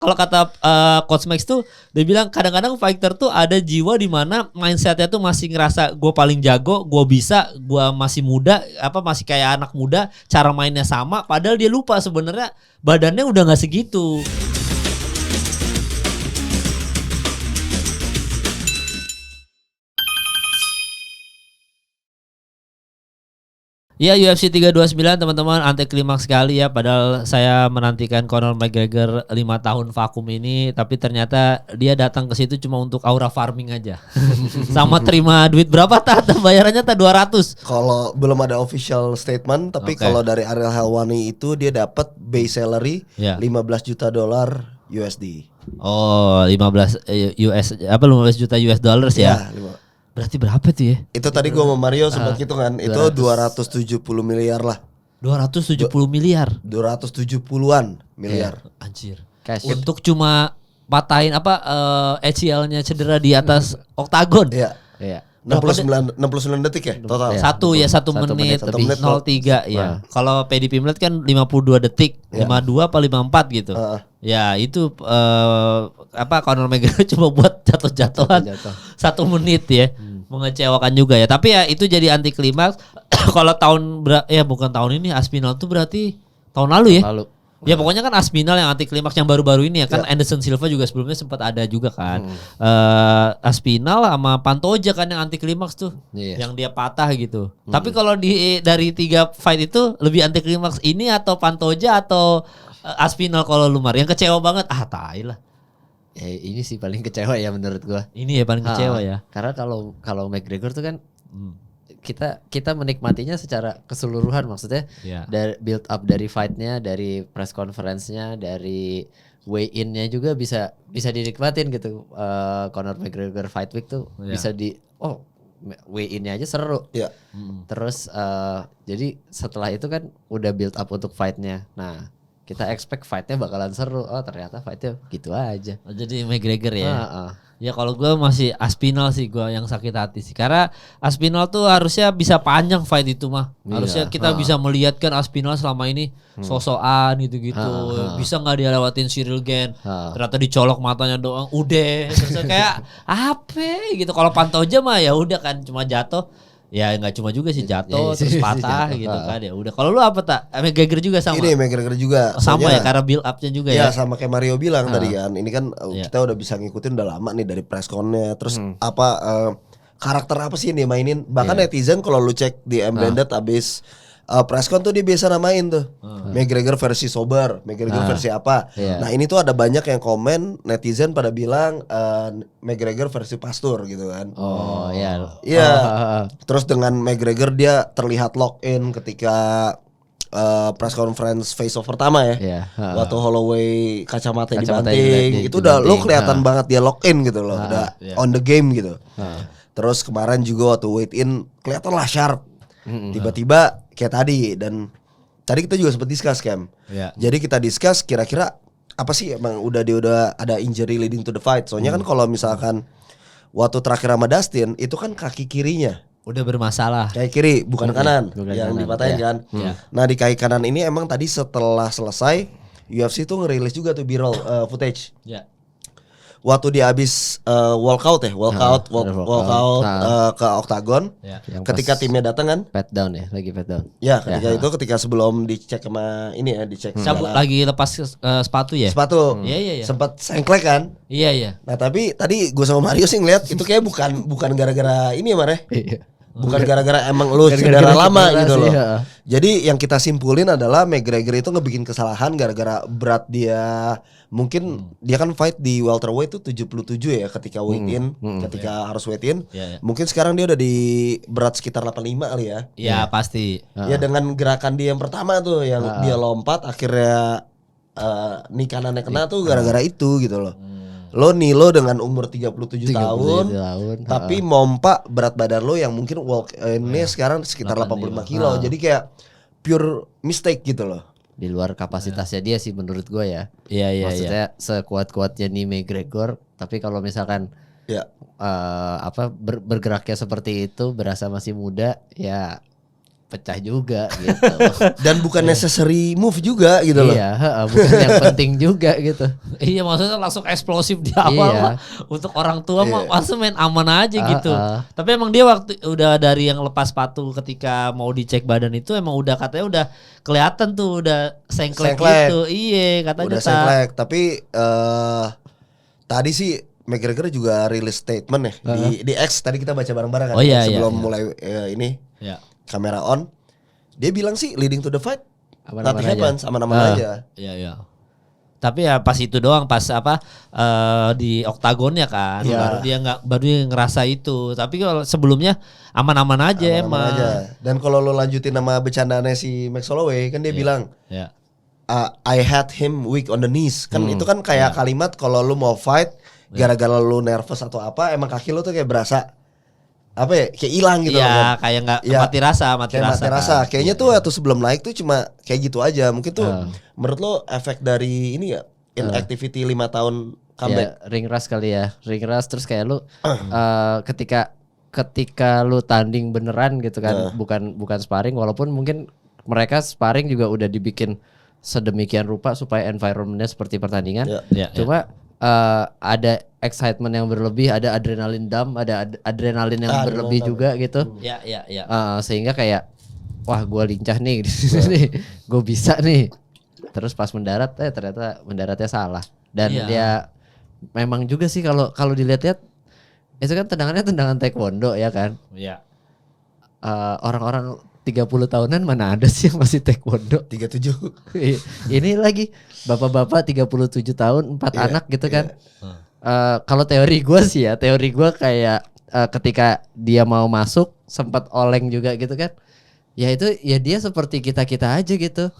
kalau kata Coach Max tuh dia bilang kadang-kadang fighter tuh ada jiwa di mana mindsetnya tuh masih ngerasa gue paling jago, gue bisa, gue masih muda, masih kayak anak muda, cara mainnya sama, padahal dia lupa sebenarnya badannya udah nggak segitu. Ya UFC 329 teman-teman, anti klimaks sekali ya, padahal saya menantikan Conor McGregor 5 tahun vakum ini, tapi ternyata dia datang ke situ cuma untuk aura farming aja. Sama terima duit berapa bayarannya 200. Kalau belum ada official statement, tapi kalau dari Ariel Helwani itu dia dapat base salary $15 juta USD. Oh, 15 juta US dollars ya. Berarti berapa tuh ya? Itu tadi gua sama Mario sempat hitungan, itu 270 miliar lah. 270 miliar. 270-an miliar. Anjir. Cash. Untuk cuma patahin ACL-nya cedera di atas oktagon. Iya. 69 detik ya total. Satu menit 03 ya. Kalau PDP menit kan 52 detik, 52 apa 54 gitu. Ya itu Conor McGregor cuma buat jatuh-jatuhan 1 menit ya. Mengecewakan juga ya. Tapi ya itu jadi anti klimaks. Kalau bukan tahun ini, Aspinall tuh berarti tahun lalu ya. Ya pokoknya kan Aspinall yang anti klimaks yang baru-baru ini ya kan. Anderson Silva juga sebelumnya sempat ada juga kan. Aspinall sama Pantoja kan yang anti klimaks tuh. Yang dia patah gitu. Tapi kalau dari 3 fight itu lebih anti klimaks ini atau Pantoja atau Aspinall kalau Lumar yang kecewa banget tai lah. Ini sih paling kecewa ya menurut gua. Ini ya paling kecewa ya. Karena kalau McGregor tuh kan kita menikmatinya secara keseluruhan, maksudnya dari build up dari fightnya, dari press conference-nya, dari weigh in-nya juga bisa dinikmatin gitu. Conor McGregor Fight Week tuh bisa weigh in-nya aja seru. Terus jadi setelah itu kan udah build up untuk fight-nya. Nah, kita expect fight-nya bakalan seru. Oh ternyata fight-nya gitu aja. Jadi McGregor ya. Ya kalau gue masih Aspinall sih gue yang sakit hati sih. Karena Aspinall tuh harusnya bisa panjang fight itu mah. Harusnya kita bisa melihat kan Aspinall selama ini sosokan gitu-gitu. Bisa gak dia lewatin Cyril Gane. Ternyata dicolok matanya doang. Udah. Terus kayak apa gitu. Kalau Pantoja mah ya udah kan cuma jatuh. Ya nggak cuma juga sih jatuh terus patah gitu kan ya udah. Kalau lu apa McGregor juga sama? Ini McGregor juga sama ya karena build up-nya juga ya. Ya sama kayak Mario bilang tadi kan. Ini kan kita udah bisa ngikutin udah lama nih dari press con-nya. Terus karakter apa sih yang dia mainin? Bahkan netizen kalau lu cek di Embedded abis press con tuh dia biasa namain tuh McGregor versi sober, McGregor versi apa. Nah ini tuh ada banyak yang komen netizen pada bilang McGregor versi pastur gitu kan. Iya. Terus dengan McGregor dia terlihat lock in ketika press conference face off pertama ya. Waktu Holloway kacamata dibanting itu udah lo kelihatan banget dia lock in gitu loh. Udah on the game gitu. Terus kemarin juga waktu weight in kelihatan lah sharp. Tiba-tiba kayak tadi, dan tadi kita juga sempat discuss Cam. Jadi kita discuss kira-kira apa sih emang udah ada injury leading to the fight. Soalnya kan kalau misalkan waktu terakhir sama Dustin itu kan kaki kirinya udah bermasalah. Kaki kiri bukan kanan yang dipatahin kan. Nah di kaki kanan ini emang tadi setelah selesai UFC tuh ngerilis juga tuh B-roll footage. Waktu dia habis walkout ke oktagon, ketika timnya datang kan, pat down ya, lagi pat down. Ya, ketika sebelum dicek sama ini ya, dicek cabut lagi lepas sepatu ya. Sepatu. Iya. Sempat sengklek kan? Iya. Nah, tapi tadi gue sama Mario sih ngeliat itu kayak bukan gara-gara ini ya, Mar ya. Bukan gara-gara emang lu cedera lama gitu loh. Jadi yang kita simpulin adalah McGregor itu ngebikin kesalahan gara-gara berat dia. Mungkin dia kan fight di welterweight tuh 77 ya ketika weight in, ketika harus weight in. Mungkin sekarang dia udah di berat sekitar 85 kali ya. Iya, pasti. Ya dengan gerakan dia yang pertama tuh yang dia lompat akhirnya knee kanannya kena tuh gara-gara itu gitu loh. Lo dengan umur 37 tahun, tapi mompa berat badan lo yang mungkin walk ini sekarang sekitar 85 kilo. Jadi kayak pure mistake gitu loh. Di luar kapasitasnya dia sih menurut gue ya. Iya. Maksudnya sekuat-kuatnya nih McGregor, tapi kalau misalkan bergeraknya seperti itu, berasa masih muda, ya pecah juga gitu. Dan bukan necessary move juga gitu loh. Iya, bukan yang penting juga gitu. Iya, maksudnya langsung eksplosif di awal mah. Untuk orang tua mah langsung main aman aja gitu. Tapi emang dia waktu udah dari yang lepas sepatu ketika mau dicek badan itu emang udah katanya udah kelihatan tuh udah sengklek gitu. Iya, katanya udah sengklek. Tapi tadi sih McGregor juga rilis statement ya di X, tadi kita baca bareng-bareng kan sebelum mulai ini kamera on. Dia bilang sih leading to the fight nothing happens, aman-aman aja. Iya. Tapi ya pas itu doang, pas di oktagonnya kan baru dia ngerasa itu. Tapi kalau sebelumnya aman-aman aja emang. Dan kalau lo lanjutin nama bercandaannya si Max Holloway kan dia bilang I had him weak on the knees. Kan itu kan kayak kalimat kalau lo mau fight gara-gara lo nervous atau apa, emang kaki lo tuh kayak berasa apa ya, kayak hilang gitu. Iya, kayak nggak mati rasa. Kayaknya tuh waktu sebelum naik tuh cuma kayak gitu aja. Mungkin tuh menurut lo efek dari ini ya inactivity 5 tahun comeback. Ring rust kali ya. Ring rust terus kayak lu ketika lu tanding beneran gitu kan, bukan sparring, walaupun mungkin mereka sparring juga udah dibikin sedemikian rupa supaya environmentnya seperti pertandingan. Cuma ada excitement yang berlebih, ada adrenalin dump, ada adrenalin yang berlebih juga gitu. Sehingga kayak wah gue lincah nih di sini, gue bisa nih. Terus pas mendarat ternyata mendaratnya salah. Dan dia memang juga sih kalau dilihat-lihat itu kan tendangan taekwondo ya kan. Orang-orang 30 tahunan mana ada sih yang masih taekwondo? 37. Ini lagi bapak-bapak 37 tahun 4 anak gitu kan. Kalau teori gue kayak ketika dia mau masuk sempat oleng juga gitu kan. Ya itu ya dia seperti kita aja gitu.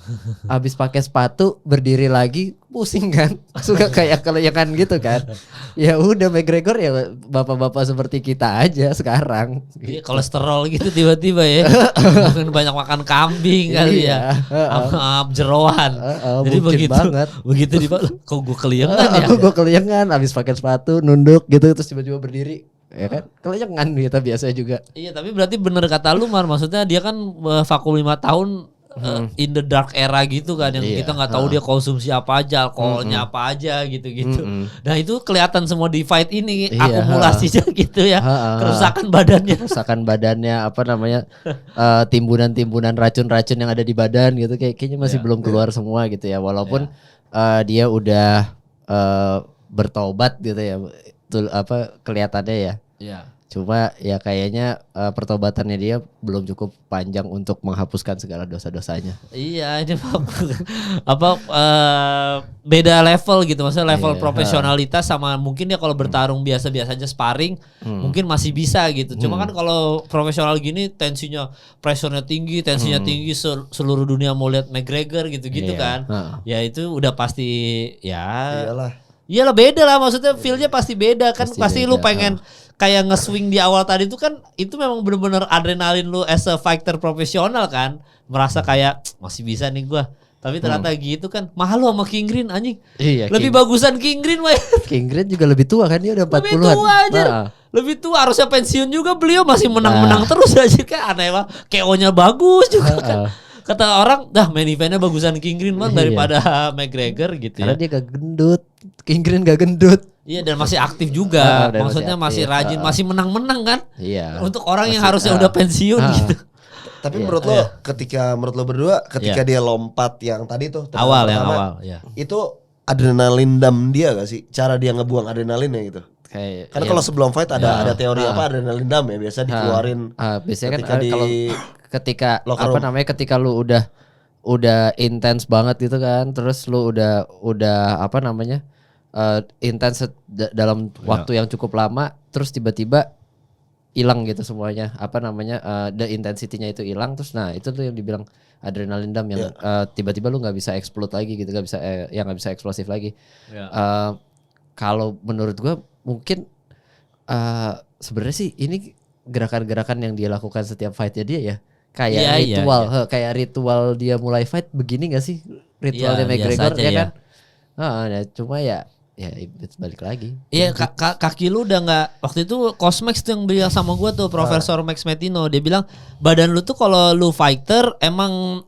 Habis pakai sepatu berdiri lagi pusing kan. Suka kayak keleyakan gitu kan. Ya udah McGregor ya bapak-bapak seperti kita aja sekarang. Iya, kolesterol gitu tiba-tiba ya. Mungkin banyak makan kambing kali ya. Sama jeroan. Jadi begitu kok gue keliengan ya. Gue keliengan habis pakai sepatu nunduk gitu terus tiba-tiba berdiri. Ya kan, keliengan kita biasa juga. Iya, tapi berarti bener kata lu Mar, maksudnya dia kan vakum 5 tahun in the dark era gitu kan, yang kita nggak tahu dia konsumsi apa aja, alkoholnya apa aja gitu-gitu. Nah itu kelihatan semua di fight ini akumulasinya gitu ya, kerusakan badannya apa namanya, timbunan racun-racun yang ada di badan gitu, kayaknya masih belum keluar semua gitu ya, walaupun dia udah bertobat gitu ya. Kelihatannya ya. Cuma ya kayaknya pertobatannya dia belum cukup panjang untuk menghapuskan segala dosa-dosanya. Iya, ini beda level gitu, maksudnya level profesionalitas sama mungkin dia kalau bertarung biasa-biasa aja sparring mungkin masih bisa gitu. Cuma kan kalau profesional gini tensinya, pressure-nya tinggi, tinggi, seluruh dunia mau lihat McGregor gitu-gitu kan. Ya itu udah pasti Iyalah beda lah, maksudnya feel-nya pasti beda kan, pasti lu pengen kayak nge-swing di awal tadi itu kan, itu memang bener-bener adrenalin lu as a fighter profesional kan, merasa kayak masih bisa nih gua. Tapi ternyata gitu kan, mahal lu sama King Green anjing. Iya, lebih bagusan King Green mah. King Green juga lebih tua kan, dia udah 40-an. Lebih tua aja. Lebih tua, harusnya pensiun juga, beliau masih menang-menang terus aja kan, aneh banget. KO-nya bagus juga kan. Kata orang, main eventnya bagusan King Green man daripada McGregor gitu. Karena dia gak gendut, King Green gak gendut. Iya, dan masih aktif juga, maksudnya masih rajin, masih menang-menang kan. Iya. Untuk orang yang harusnya udah pensiun gitu. Tapi menurut lo, menurut lo berdua, ketika dia lompat yang tadi tuh awal, itu adrenalin dump dia gak sih? Cara dia ngebuang adrenalinnya gitu. Karena kalau sebelum fight ada teori adrenalin dump ya, biasa dikeluarin. Biasanya kan kalau ketika ketika lu udah intens banget gitu kan, terus lu udah intens dalam waktu yang cukup lama, terus tiba-tiba hilang gitu semuanya, the intensity-nya itu hilang, terus itu tuh yang dibilang adrenalin dump yang tiba-tiba lu nggak bisa explode lagi gitu, nggak bisa eksplosif lagi. Kalau menurut gua mungkin sebenarnya sih ini gerakan-gerakan yang dia lakukan setiap fightnya dia ya, kayak kayak ritual dia mulai fight begini gak sih ritualnya McGregor ya kan? Cuma ya ya balik lagi. Iya, kaki lu udah nggak. Waktu itu Cosmax tuh yang bilang sama gue tuh, Profesor Max Metino, dia bilang badan lu tuh kalau lu fighter emang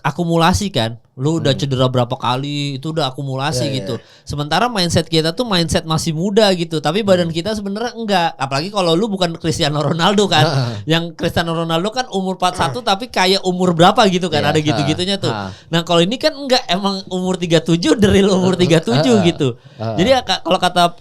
akumulasi kan. Lu udah cedera berapa kali, itu udah akumulasi gitu. Sementara mindset kita tuh mindset masih muda gitu, tapi badan kita sebenarnya enggak. Apalagi kalau lu bukan Cristiano Ronaldo kan. Yang Cristiano Ronaldo kan umur 41 tapi kayak umur berapa gitu kan, ada gitu-gitunya tuh. Nah, kalau ini kan enggak, emang umur 37 drill umur 37 gitu. Jadi kalau kata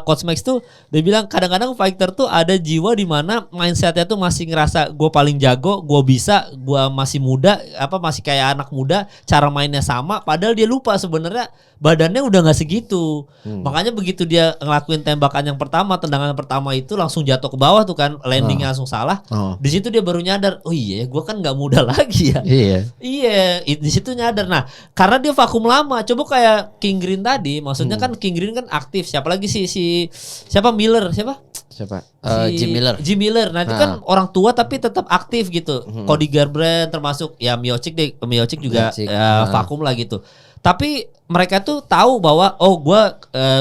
Coach Max tuh, dia bilang kadang-kadang fighter tuh ada jiwa di mana mindsetnya tuh masih ngerasa gue paling jago, gue bisa, gue masih muda, masih kayak anak muda, cara mainnya sama, padahal dia lupa sebenarnya badannya udah nggak segitu. Makanya begitu dia ngelakuin tembakan yang pertama, tendangan pertama itu langsung jatuh ke bawah tuh kan, landingnya langsung salah. Di situ dia baru nyadar, oh iya, gue kan nggak muda lagi ya. Iya, di situ nyadar. Nah, karena dia vakum lama. Coba kayak King Green tadi, maksudnya kan King Green kan aktif. Siapa lagi siapa Miller siapa? Jim Miller. Nah, itu kan orang tua tapi tetap aktif gitu. Cody Garbrandt termasuk ya Miocic juga vakum lah gitu. Tapi mereka tuh tahu bahwa gue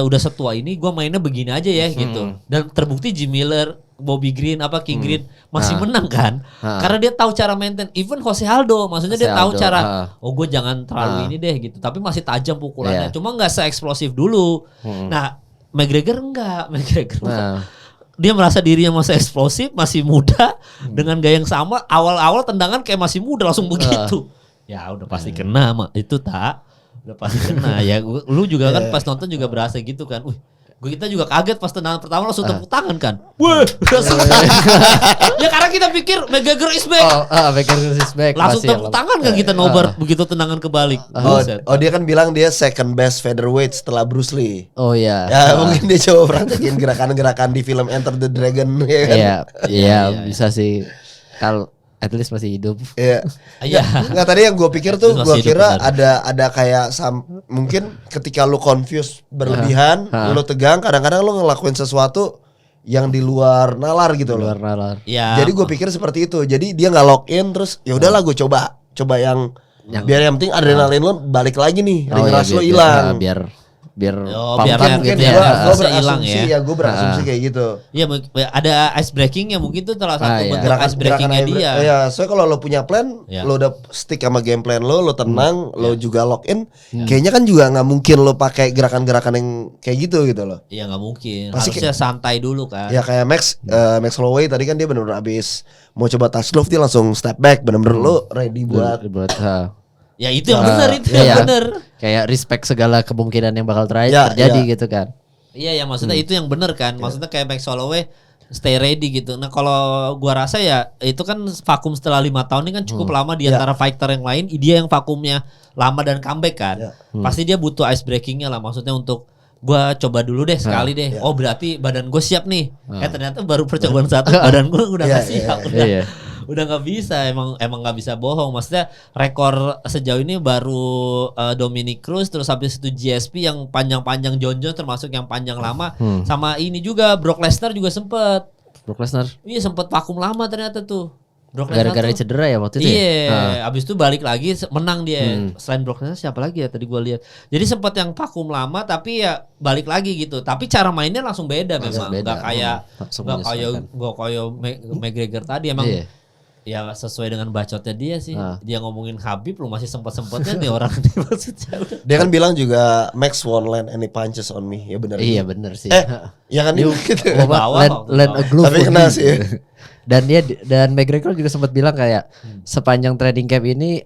udah setua ini, gue mainnya begini aja ya gitu. Dan terbukti Jim Miller, Bobby Green, King Green masih menang kan? Karena dia tahu cara maintain. Even Jose Aldo, maksudnya dia tahu cara. Gue jangan terlalu ini deh gitu. Tapi masih tajam pukulannya. Cuma nggak se-eksplosif dulu. Nah, McGregor enggak. Dia merasa dirinya masih eksplosif, masih muda, dengan gaya yang sama. Awal-awal tendangan kayak masih muda langsung begitu. Ya udah pasti kena itu udah pasti kena ya. Lu juga kan pas nonton juga berasa gitu kan. Kita juga kaget pas tendangan pertama langsung tepuk tangan kan. Ya karena kita pikir McGregor is back. McGregor is back. Langsung tepuk tangan kan kita nobar begitu tendangan kebalik. Dia kan bilang dia second best featherweight setelah Bruce Lee. Oh iya. Ya mungkin dia coba praktekin gerakan-gerakan di film Enter the Dragon ya kan. Iya, bisa sih. Kalau at least masih hidup. Iya. Nggak, tadi yang gue pikir tuh, gue kira ada kayak mungkin ketika lu confused berlebihan, lu tegang, kadang-kadang lu ngelakuin sesuatu yang di luar nalar gitu loh. Jadi gue pikir seperti itu. Jadi dia nggak lock in, terus ya udahlah gue coba yang biar yang penting adrenalin lu balik lagi nih, ring rust lu hilang. Biar mungkin gue berasumsi ya, gue berasumsi kayak gitu. Iya, ada ice breakingnya mungkin tuh salah satu bentuk ice breakingnya dia. Iya, soalnya kalau lo punya plan, lo udah stick sama game plan lo tenang, lo juga lock in. Kayaknya kan juga nggak mungkin lo pakai gerakan-gerakan yang kayak gitu loh. Iya nggak mungkin. Harusnya santai dulu kan. Ya kayak Max Holloway tadi kan dia benar-benar abis mau coba touch glove dia langsung step back, benar-benar lo ready buat. Ya itu yang benar, yang benar. Kayak respect segala kemungkinan yang bakal terjadi gitu kan. Iya, maksudnya itu yang benar kan. Maksudnya kayak Max Holloway stay ready gitu. Nah, kalau gua rasa ya itu kan vakum setelah 5 tahun ini kan cukup lama di antara fighter yang lain. Dia yang vakumnya lama dan comeback kan. Pasti dia butuh ice breakingnya lah. Maksudnya untuk gua coba dulu deh sekali deh. Oh, berarti badan gue siap nih. Ternyata baru percobaan satu badan gue udah gak siap. Udah nggak bisa, emang nggak bisa bohong. Maksudnya rekor sejauh ini baru Dominic Cruz, terus habis itu GSP yang panjang-panjang jonjon termasuk yang panjang lama, sama ini juga Brock Lesnar juga sempet. Brock Lesnar? Iya, sempet vakum lama ternyata tuh. Gara-gara cedera ya waktu itu. Iya, abis itu balik lagi menang dia. Selain Brock Lesnar siapa lagi ya tadi gue lihat. Jadi sempat yang vakum lama tapi ya balik lagi gitu. Tapi cara mainnya langsung beda memang. Gak kayak McGregor tadi emang. Ya sesuai dengan bacotnya dia sih. Dia ngomongin Khabib lu masih sempat-sempatnya nih orang ini maksudnya. Dia kan bilang juga Max won't land any punches on me. Ya benar. Iya benar sih. Ya kan gitu. Land a glove. Tapi kena sih. Dan McGregor juga sempat bilang kayak sepanjang training camp ini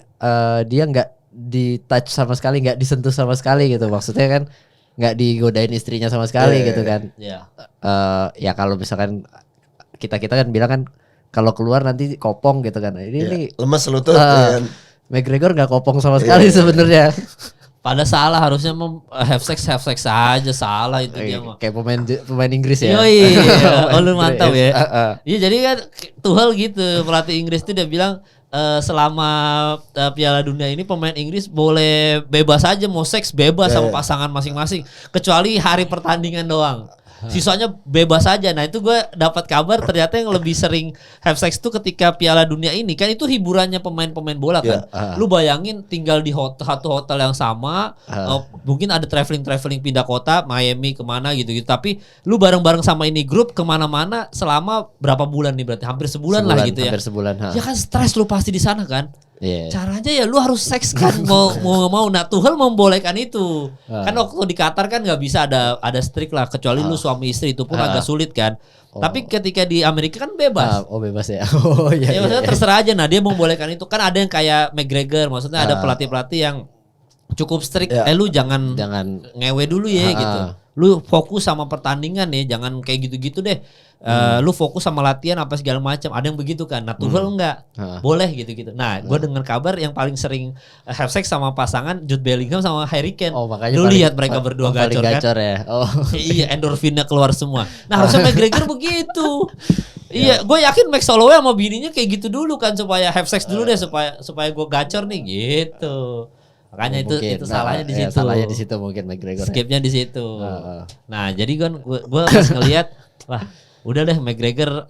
dia nggak di touch sama sekali, nggak disentuh sama sekali gitu. Maksudnya kan nggak digodain istrinya sama sekali gitu kan. Ya kalau misalkan kita kan bilang kan kalau keluar nanti kopong gitu kan. Ini lemes lutut. McGregor nggak kopong sama sekali sebenarnya. Pada salah harusnya have sex aja salah itu dia mah. Kayak pemain Inggris ya. Oh lu mantap ya. Iya jadi kan Tuchel gitu, pelatih Inggris itu dia bilang selama Piala Dunia ini pemain Inggris boleh bebas aja mau seks bebas sama pasangan masing-masing kecuali hari pertandingan doang. Sisanya bebas aja. Nah itu gue dapat kabar ternyata yang lebih sering have sex tuh ketika Piala Dunia ini kan itu hiburannya pemain-pemain bola kan. Lu bayangin tinggal di satu hotel yang sama, mungkin ada traveling pindah kota, Miami kemana gitu-gitu. Tapi lu bareng-bareng sama ini grup kemana-mana selama berapa bulan nih berarti hampir sebulan lah gitu ya. Hampir sebulan. Ya kan stres lu pasti di sana kan. Caranya ya lu harus seks kan mau. Nah Tuchel membolehkan itu. Kan waktu di Qatar kan nggak bisa ada strict lah kecuali lu suami istri itu pun agak sulit kan. Tapi ketika di Amerika kan bebas. Bebas ya. Ya maksudnya terserah aja. Nah dia membolehkan itu kan ada yang kayak McGregor maksudnya ada pelatih-pelatih yang cukup strict. Lu jangan ngewe dulu ya gitu. Lu fokus sama pertandingan ya, jangan kayak gitu-gitu deh. Lu fokus sama latihan apa segala macam. Ada yang begitu kan. Nah Tuchel enggak. Boleh gitu-gitu. Nah, gue dengar kabar yang paling sering have sex sama pasangan Jude Bellingham sama Harry Kane. Lu lihat mereka berdua gacor kan? Ya. Iya, endorfinnya keluar semua. Nah, harusnya McGregor begitu. Iya, gue yakin Max Holloway sama bininya kayak gitu dulu kan supaya have sex dulu deh supaya gue gacor nih gitu. Makanya itu salahnya di situ. Salahnya di situ mungkin McGregor. Skipnya di situ. Nah, jadi kan gue pas ngelihat wah, udah deh McGregor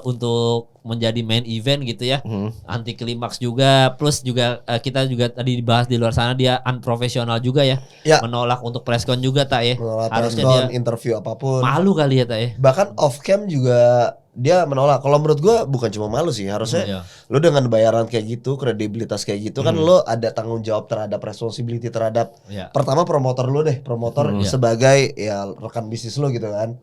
untuk menjadi main event gitu ya. Anti klimaks juga, plus juga kita juga tadi dibahas di luar sana dia unprofesional juga ya. Menolak untuk press con juga tak ya. Menolak harusnya dia interview apapun. Malu kali ya tak ya. Bahkan off cam juga dia menolak. Kalau menurut gue bukan cuma malu sih, harusnya lu dengan bayaran kayak gitu, kredibilitas kayak gitu kan lu ada tanggung jawab terhadap responsibility terhadap pertama promotor lu deh, promotor sebagai ya rekan bisnis lu gitu kan.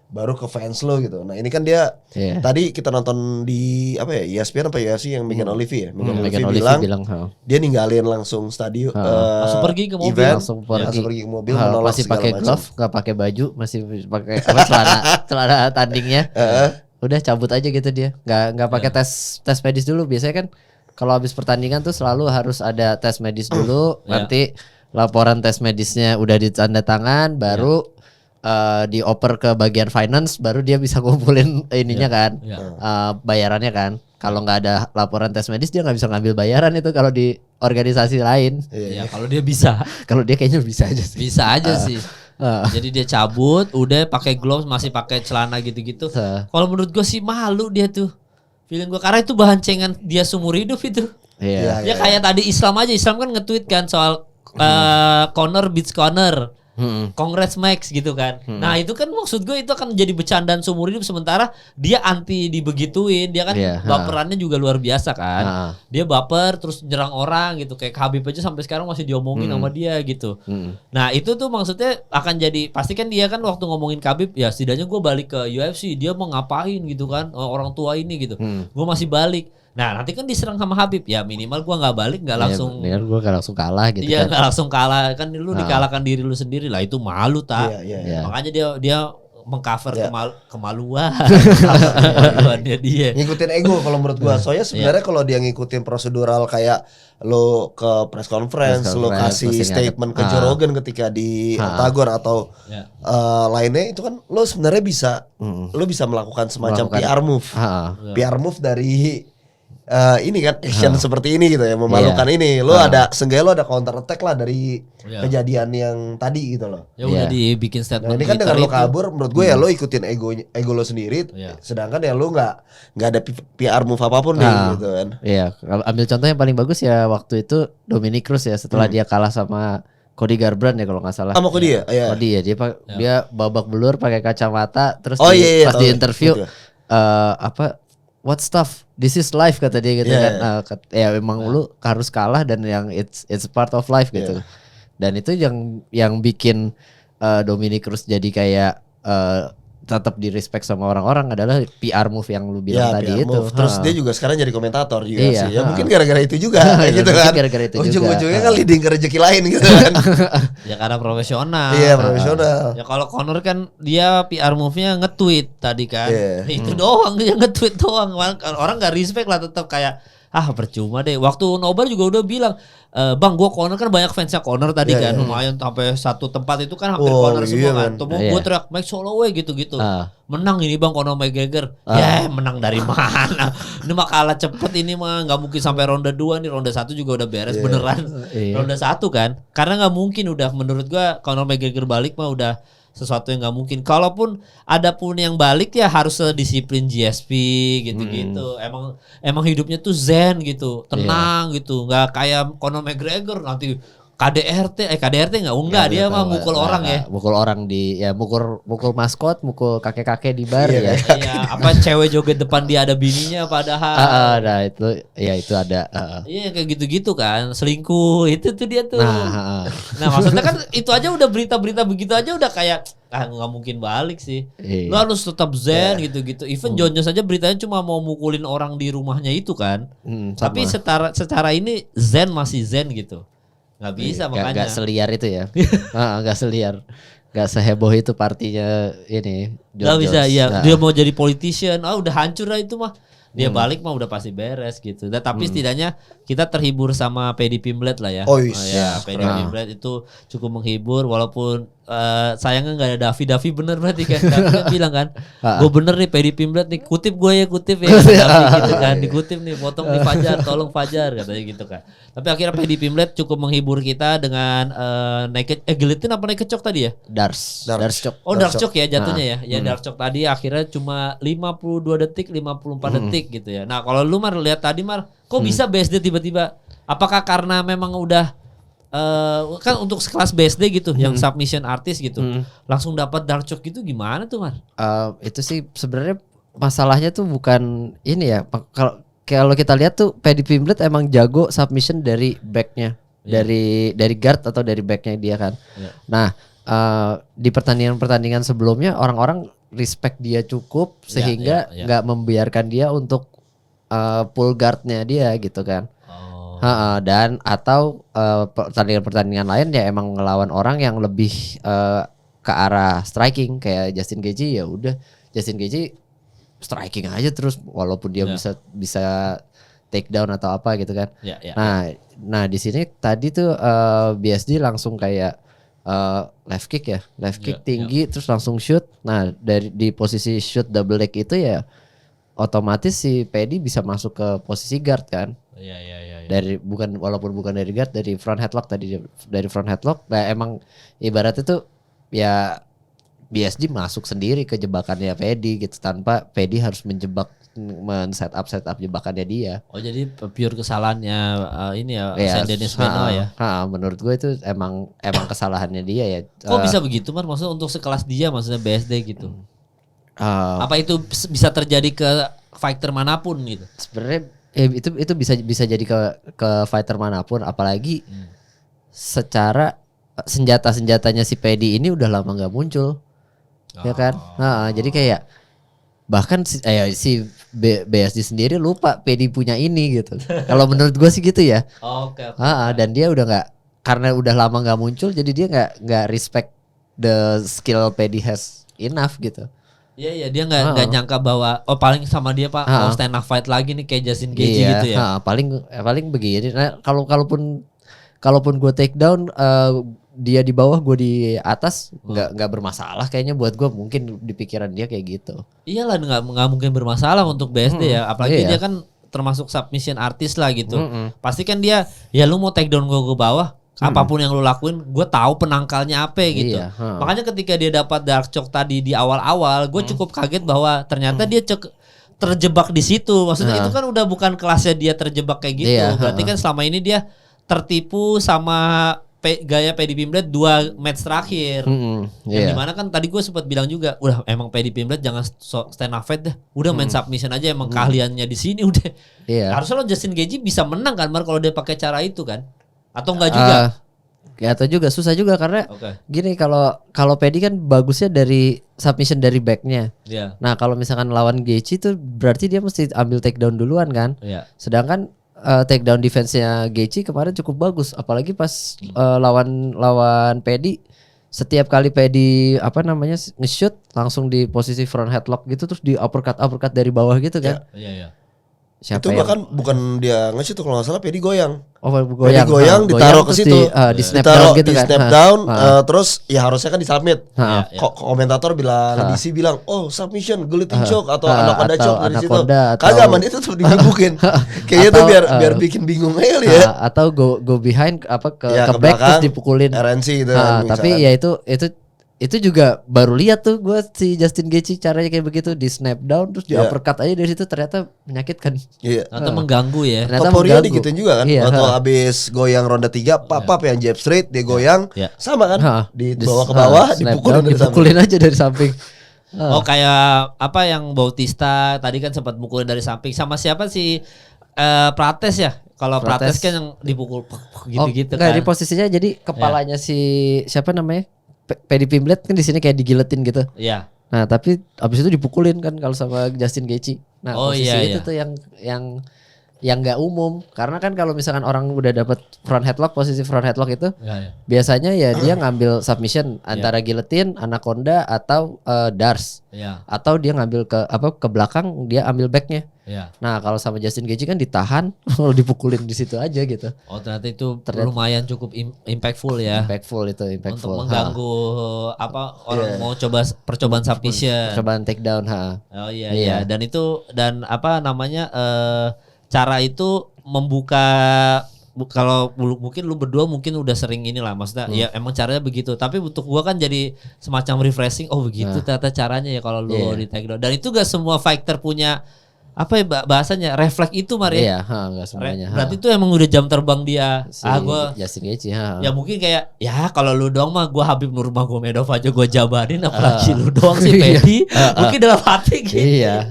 Baru ke fans lo gitu. Nah ini kan dia tadi kita nonton di apa ya ESPN apa UFC yang Megan Olivi ya. Megan Olivi bilang dia ninggalin langsung stadion, langsung pergi ke mobil, event, langsung pergi ke mobil, menolak masih pakai glove, nggak pakai baju, masih pakai celana tandingnya. Udah cabut aja gitu dia, nggak pakai tes medis dulu. Biasanya kan kalau habis pertandingan tuh selalu harus ada tes medis dulu. Nanti laporan tes medisnya udah ditanda tangan, baru dioper ke bagian finance, baru dia bisa kumpulin ininya kan, bayarannya kan. Kalau nggak ada laporan tes medis dia nggak bisa ngambil bayaran itu kalau di organisasi lain. Kalau dia bisa, kalau dia kayaknya bisa aja sih. Bisa aja sih. Jadi dia cabut, udah pakai gloves, masih pakai celana gitu-gitu. Kalau menurut gue sih malu dia tuh, feeling gue, karena itu bahan cengan dia seumur hidup itu. Dia kayak tadi Islam aja, Islam kan nge-tweet kan soal corner beats corner. Congrats Max gitu kan. Nah itu kan maksud gue itu akan menjadi bercandaan seumur hidup, sementara dia anti dibegituin. Dia kan baperannya juga luar biasa kan. Dia baper terus nyerang orang gitu. Kayak Khabib aja sampai sekarang masih diomongin sama dia gitu. Nah itu tuh maksudnya akan jadi, pasti kan dia kan waktu ngomongin Khabib ya setidaknya gue balik ke UFC, dia mau ngapain gitu kan, orang tua ini gitu. Gue masih balik. Nah nanti kan diserang sama Khabib, ya minimal gue nggak balik, nggak langsung. Iya, gue nggak langsung kalah gitu. Iya, nggak langsung kalah kan, lu dikalahkan diri lu sendiri lah, itu malu tak. Makanya dia mengcover kemaluan. Kemaluannya dia. Ngikutin ego kalau menurut gue. Soalnya sebenarnya kalau dia ngikutin prosedural kayak lo ke press conference, lo kasih statement ke Joe Rogan ketika di Octagon atau lainnya, itu kan lo sebenarnya bisa lo bisa melakukan semacam PR move. PR move dari ini kan action seperti ini gitu ya, memalukan ini. Lo ada seenggaknya lo ada counter attack lah dari kejadian yang tadi gitu loh. Ya udah dibikin statement. Nah, ini kan dengan lo kabur, menurut gue ya lo ikutin ego lo sendiri. Sedangkan ya lo nggak ada PR move apapun nih gitu kan. Iya, kalau ambil contoh yang paling bagus ya waktu itu Dominic Cruz ya, setelah dia kalah sama Cody Garbrandt ya kalau nggak salah. Sama Cody ya? Cody ya, dia babak belur pakai kacamata, terus pas di interview what stuff, this is life kata dia gitu kan. Ya memang lu harus kalah dan yang it's part of life gitu. Dan itu yang bikin Dominic Cruz jadi kayak tetap di respect sama orang-orang adalah PR move yang lu bilang tadi itu. Terus dia juga sekarang jadi komentator juga sih. Ya mungkin gara-gara itu juga gitu kan. Ujung-ujungnya kan leading ke rezeki lain gitu kan. Ya karena profesional. Iya, profesional. Ya kalau Conor kan dia PR move-nya nge-tweet tadi kan. Itu doang, dia nge-tweet doang. Orang enggak respect lah, tetap kayak percuma deh. Waktu Nobar juga udah bilang, Bang, gue Conor kan banyak fansnya Conor tadi kan, lumayan sampai satu tempat itu kan hampir Conor semua kan. Tuh gue teriak Max Holloway gitu-gitu. Menang ini Bang Conor McGregor. Menang dari mana? Ini mah kalah cepet, ini mah nggak mungkin sampai ronde 2 nih, ronde 1 juga udah beres beneran. Ronde 1 kan, karena nggak mungkin udah, menurut gue Conor McGregor balik mah udah sesuatu yang nggak mungkin. Kalaupun ada pun yang balik ya harus disiplin GSP gitu-gitu. Emang hidupnya tuh zen gitu, tenang gitu, nggak kayak Conor McGregor nanti KDRT enggak dia mah mukul orang ya. Mukul orang mukul maskot, mukul kakek-kakek di bar ya. Iya, apa cewek joget depan dia ada bininya padahal. Nah itu ada. Iya kayak gitu-gitu kan, selingkuh itu tuh dia tuh. Nah maksudnya kan itu aja udah berita-berita begitu aja udah kayak nggak mungkin balik sih. Lu harus tetap zen gitu-gitu. Even Jon Jones aja beritanya cuma mau mukulin orang di rumahnya itu kan. Tapi secara ini zen masih zen gitu. Nggak bisa makanya. Nggak seliar itu ya. Nggak seliar. Nggak seheboh itu partinya ini. Nggak bisa ya. Dia mau jadi politician. Udah hancur lah itu mah. Dia balik mah udah pasti beres gitu. Tapi setidaknya kita terhibur sama Paddy Pimblett lah ya. Paddy Pimblett itu cukup menghibur walaupun sayangnya nggak ada Davi bener berarti kan. Davi kan bilang kan, gue bener nih Paddy Pimblett nih kutip ya Davi gitu kan, dikutip nih potong nih Fajar, tolong Fajar katanya gitu kan. Tapi akhirnya Paddy Pimblett cukup menghibur kita dengan naked guillotine apa naked choke tadi ya? Dark choke. Dark choke ya jatuhnya ya. Ya dark choke tadi akhirnya cuma 52 detik 54 detik gitu ya. Nah kalau lu Mar lihat tadi Mar, kok bisa BSD tiba-tiba? Apakah karena memang udah kan untuk sekelas BSD gitu yang submission artist gitu langsung dapat dark choke gitu gimana tuh Mar? Itu sih sebenarnya masalahnya tuh bukan ini ya. Kalau kita lihat tuh Paddy Pimblett emang jago submission dari backnya, dari guard atau dari backnya dia kan. Nah di pertandingan sebelumnya orang-orang respect dia cukup sehingga nggak membiarkan dia untuk pull guardnya dia gitu kan. Dan atau pertandingan lain ya emang ngelawan orang yang lebih ke arah striking kayak Justin Gaethje ya udah Justin Gaethje striking aja terus walaupun dia bisa take down atau apa gitu kan. Nah di sini tadi tuh BSD langsung kayak left kick tinggi terus langsung shoot. Nah di posisi shoot double leg itu ya otomatis si Paddy bisa masuk ke posisi guard kan. Walaupun bukan dari guard, dari front headlock nah emang ibaratnya tuh ya BSD masuk sendiri ke jebakannya Paddy gitu tanpa Paddy harus set up jebakannya dia. Jadi pure kesalahannya ini ya Dennis Benoit ya. Menurut gue itu emang kesalahannya dia ya. Kok bisa begitu Mar? Maksudnya untuk sekelas dia maksudnya BSD gitu. Apa itu bisa terjadi ke fighter manapun gitu? Sebenarnya itu bisa jadi ke fighter manapun apalagi secara senjatanya si Paddy ini udah lama nggak muncul. Ya kan? Jadi kayak bahkan si BSD sendiri lupa Paddy punya ini gitu. Kalau menurut gue sih gitu ya. Dan dia udah nggak, karena udah lama nggak muncul jadi dia nggak respect the skill Paddy has enough gitu. Iya dia nggak nyangka bahwa paling sama dia Pak mau stand up fight lagi nih kayak Justin Gaethje gitu ya. Paling begini. Nah, kalaupun gue take down dia di bawah gue di atas nggak bermasalah kayaknya buat gue, mungkin di pikiran dia kayak gitu. Iyalah nggak mungkin bermasalah untuk BSD ya, apalagi dia kan termasuk submission artist lah gitu. Pasti kan dia ya lu mau take down gue ke bawah, apapun yang lu lakuin gue tahu penangkalnya apa gitu. Makanya ketika dia dapat dark choke tadi di awal-awal gue cukup kaget bahwa ternyata dia terjebak di situ. Maksudnya itu kan udah bukan kelasnya dia terjebak kayak gitu. Berarti kan selama ini dia tertipu sama gaya Paddy Pimblett 2 match terakhir. Yang dimana kan tadi gue sempat bilang juga, udah emang Paddy Pimblett jangan stand up fight deh, udah main submission aja, emang keahliannya di sini udah. Harusnya lo Justin Gaethje bisa menang kan Mar kalau dia pakai cara itu kan? Atau enggak juga? Atau juga susah juga karena gini, kalau Paddy kan bagusnya dari submission dari backnya. Nah kalau misalkan lawan Gaethje itu berarti dia mesti ambil takedown duluan kan. Sedangkan takedown defense-nya Gaethje kemarin cukup bagus, apalagi pas lawan Paddy. Setiap kali Paddy nge-shoot langsung di posisi front headlock gitu, terus di uppercut dari bawah gitu kan. Siapa itu bahkan bukan dia nge-shoot tuh kalau nggak salah, Paddy goyang. Goyang ditaruh ke situ, di snap down gitu kan. Snap down, terus ya harusnya kan disubmit. Komentator bilang, DC bilang, oh submission, guillotine choke atau anaconda choke dari situ. Kagak man, itu tuh digebukin. Kayaknya tuh biar bikin bingung aja ya. Atau go behind ke back terus dipukulin. RNC gitu. Tapi ya itu itu juga baru lihat tuh gue si Justin Gaethje caranya kayak begitu, di snap down terus di uppercut aja dari situ, ternyata menyakitkan. Iya. Atau mengganggu ya. Topuria digituin juga kan. Waktu abis goyang ronde 3 pap yang jab straight dia goyang sama kan. Di bawah ke bawah dipukulin aja dari samping. Oh kayak apa yang Bautista tadi kan sempat mukulin dari samping, sama siapa sih Prates ya? Kalau Prates kan yang dipukul gitu-gitu kan. Di posisinya jadi kepalanya si siapa namanya? Paddy Pimblett kan di sini kayak digiletin gitu. Iya. Nah, tapi abis itu dipukulin kan kalau sama Justin Gaethje. Nah, posisi itu tuh yang nggak umum, karena kan kalau misalkan orang udah dapat front headlock, posisi front headlock itu biasanya ya dia ngambil submission antara guillotine, anaconda atau Dars. Atau dia ngambil ke belakang, dia ambil backnya. Nah, kalau sama Justin Gaethje kan ditahan, lalu dipukulin di situ aja gitu. Oh, ternyata itu lumayan cukup impactful ya. Impactful. Untuk mengganggu orang mau coba percobaan submission. Percobaan takedown, Oh iya. Dan itu cara itu membuka, kalau mungkin lu berdua mungkin udah sering inilah, maksudnya ya emang caranya begitu, tapi untuk gua kan jadi semacam refreshing, begitu ternyata caranya ya kalau lu di takedown. Dan itu gak semua fighter punya apa ya bahasanya, refleks itu Maria. Iya, enggak semuanya. Berarti itu emang udah jam terbang dia. Gua Justin Gaethje. Ya mungkin kayak kalau lu doang mah gua Habib Nurmagomedov aja gua jabarin, apalagi lu doang sih Paddy. Mungkin dalam hati gitu. Iya,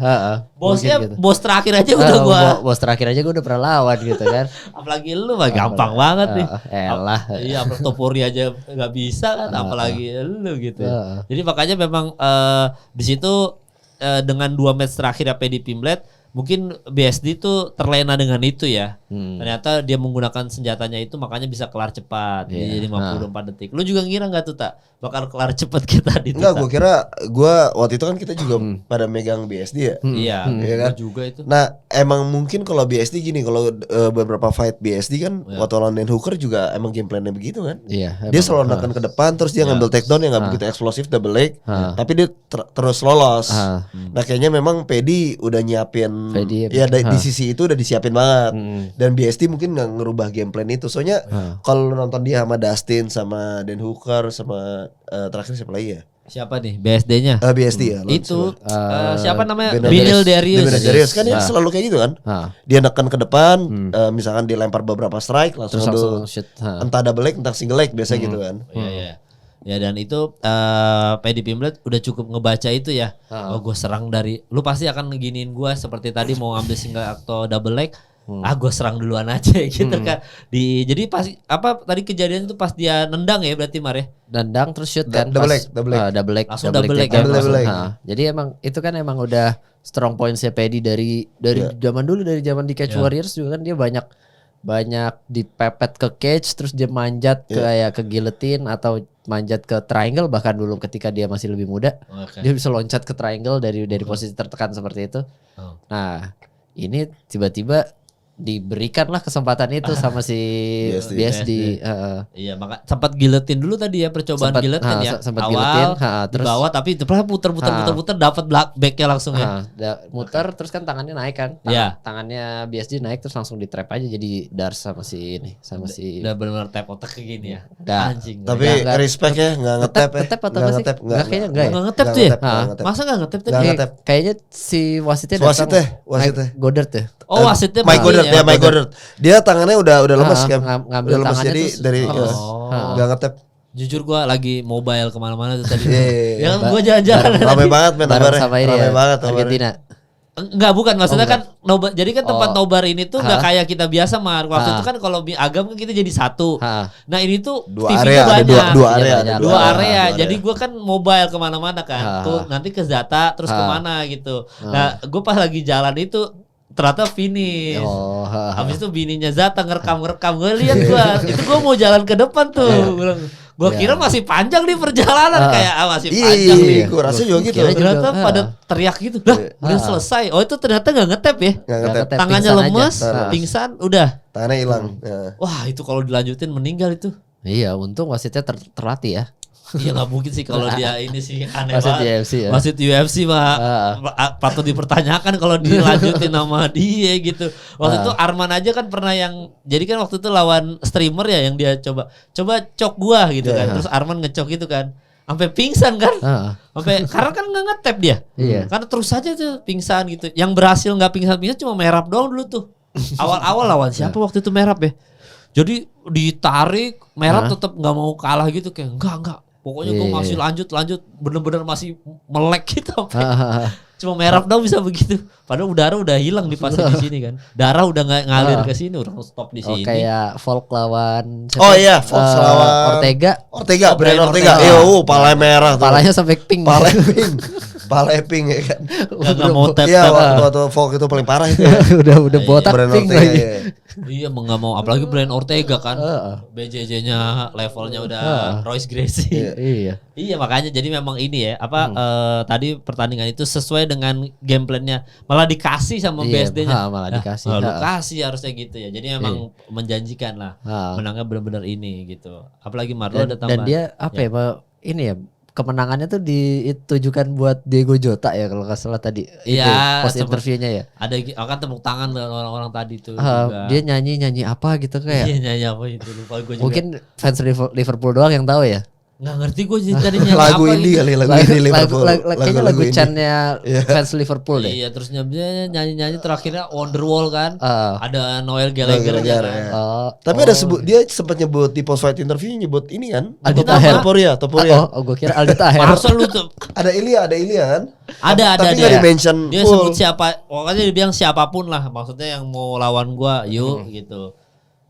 Bosnya gitu. Bos terakhir aja udah gua. Bos terakhir aja gua udah pernah lawan gitu kan. Apalagi lu mah gampang banget nih. Elah. Iya, Topuria aja enggak bisa kan, apalagi lu gitu. Jadi makanya memang di situ dengan 2 match terakhir Paddy Pimblett, mungkin BSD tuh terlena dengan itu ya. Ternyata dia menggunakan senjatanya itu, makanya bisa kelar cepat di 54 detik. Lu juga ngira gak tuh bakal kelar cepat kita di Enggak, gue waktu itu kan kita juga pada megang BSD ya. Iya kan? Juga itu. Nah, emang mungkin kalau BSD gini, kalau beberapa fight BSD kan waktu lawan Dan Hooker juga emang game plan-nya begitu kan. Iya. Dia selalu nekan ke depan, terus dia ngambil takedown yang gak begitu eksplosif double leg, tapi dia terus lolos. Nah, kayaknya memang Paddy udah nyiapin, di sisi itu udah disiapin banget. Dan BSD mungkin nggak ngerubah game plan itu. Soalnya kalau nonton dia sama Dustin, sama Dan Hooker, sama terakhir siapa lagi ya? Siapa nih BSD-nya? BSD ya. Itu siapa namanya? Benil Darius kan dia selalu kayak gitu kan. Dia neken ke depan, misalkan dilempar beberapa strike langsung shoot, entah double leg entah single leg biasa gitu kan. Iya. Ya, dan itu Paddy Pimblett udah cukup ngebaca itu ya. Gue serang dari, lu pasti akan ngeginiin gue seperti tadi mau ambil single atau double leg. Gue serang duluan aja gitu kan. Jadi pas tadi kejadian itu pas dia nendang ya berarti Mar ya. Nendang terus shoot kan. Double leg. Langsung double leg. Jadi itu kan emang udah strong points-nya Paddy dari zaman dulu, dari zaman di Cage Warriors juga kan dia banyak dipepet ke cage, terus dia manjat kayak ke guillotine atau manjat ke triangle, bahkan dulu ketika dia masih lebih muda. Dia bisa loncat ke triangle dari posisi tertekan seperti itu. Nah, ini tiba-tiba diberikanlah kesempatan itu sama si BSD. Iya, maka sempat guillotine dulu tadi ya, percobaan guillotine ya. Sempat awal terus di bawah, tapi itu pernah puter dapat backnya langsung ya. Muter terus kan tangannya naik kan. Tangannya BSD naik terus langsung di trap aja jadi Dars sama si ini, sama si. Udah benar tap otak kayak gini ya. Anjing. Tapi respect ya, enggak ngetap ya. Ngetap atau enggak sih? Enggak, kayaknya enggak ya. Enggak ngetap tuh ya? Masa enggak ngetap tadi? Kayaknya si wasitnya Goddard ya. Oh, wasitnya Mike Goddard. Dia tangannya udah lemes kan. Ngambil lemes, tangannya jadi terus dari enggak ngetap. Jujur gue lagi mobile kemana-mana tuh tadi. Ya kan gue jalan-jalan. Rame banget men nobarnya. Rame banget Argentina. Enggak, bukan, maksudnya kan nobar. Jadi kan tempat nobar ini tuh enggak kayak kita biasa Mar. Waktu itu kan kalau Agam kan kita jadi satu. Nah ini tuh TV-nya banyak. Dua area. Jadi gue kan mobile kemana-mana kan. Tuh nanti ke Zata terus kemana gitu. Nah gue pas lagi jalan itu ternyata finish. Habis itu bininya Zata ngerekam. Gue lihat itu gue mau jalan ke depan tuh. Gue kira masih panjang nih perjalanan, kayak masih panjang nih. Gue rasa juga gitu. Ternyata pada teriak gitu. Udah selesai. Oh itu ternyata gak ngetap ya. Tangannya lemes, pingsan, udah. Tangannya hilang. Wah itu kalau dilanjutin meninggal itu. Iya, untung wasitnya terlatih ya. Iya gak mungkin sih kalau dia ini sih aneh wasit banget. UFC ya. Wasit UFC mah patut dipertanyakan kalau dilanjutin sama dia gitu. Waktu itu Arman aja kan pernah yang, jadi kan waktu itu lawan streamer ya yang dia coba cok gua gitu kan. Terus Arman ngecok gitu kan. sampai pingsan kan? Sampai karena kan nggak ngetap dia. Karena terus saja tuh pingsan gitu. Yang berhasil nggak pingsan cuma Merab doang dulu tuh. Awal-awal lawan siapa waktu itu Merab ya? Jadi ditarik Merab tetap nggak mau kalah gitu kayak enggak. Pokoknya gue masih lanjut bener-bener masih melek gitu. Cuma Merab dong bisa begitu. Padahal udara udah hilang di fase di sini kan. Darah udah nggak ngalir ke sini, udah stop di sini. Kayak Volk lawan Volk lawan Ortega, Brian Ortega. Pala merah tuh. Palanya sampai pink. Pala pink ya kan. Enggak mau tap. Iya, waktu Volk itu paling parah itu. udah botak pink lagi. Iya, nggak mau apalagi Brian Ortega kan. BJJ-nya levelnya udah Royce Gracie. Iya, makanya jadi memang ini ya, tadi pertandingan itu sesuai dengan game plan-nya. Malah dikasih sama BSD-nya. Malah dikasih. Lu kasih harusnya gitu ya. Jadi memang menjanjikan lah. Menangnya benar-benar ini gitu. Apalagi Marlo ada tambahan. Dan dia ini ya, kemenangannya tuh ditujukan buat Diego Jota ya kalau nggak salah tadi. Iya, post interviewnya ya. Ada akan tepuk tangan dengan orang-orang tadi tuh. Dia nyanyi apa gitu kayak. Iya, nyanyi apa itu lupa gue juga. Mungkin fans Liverpool doang yang tahu ya. Nggak ngerti gue tadi nyanyi lagu apa ini kali lagu ini Liverpool. Kayaknya lagu chant-nya fans Liverpool deh. Iya, terus nyanyi terakhirnya Wonderwall kan. Ada Noel Gallagher kan. Tapi ada dia sempat nyebut di post fight interview nyebut ini kan. Aldi Taher. Topuria. Gue kira Aldi Taher. Masa lu tuh. Ada Ilya kan? Ada tapi nggak di-mention. Dia sebut siapa, pokoknya dia bilang siapapun lah. Maksudnya yang mau lawan gua, yuk gitu.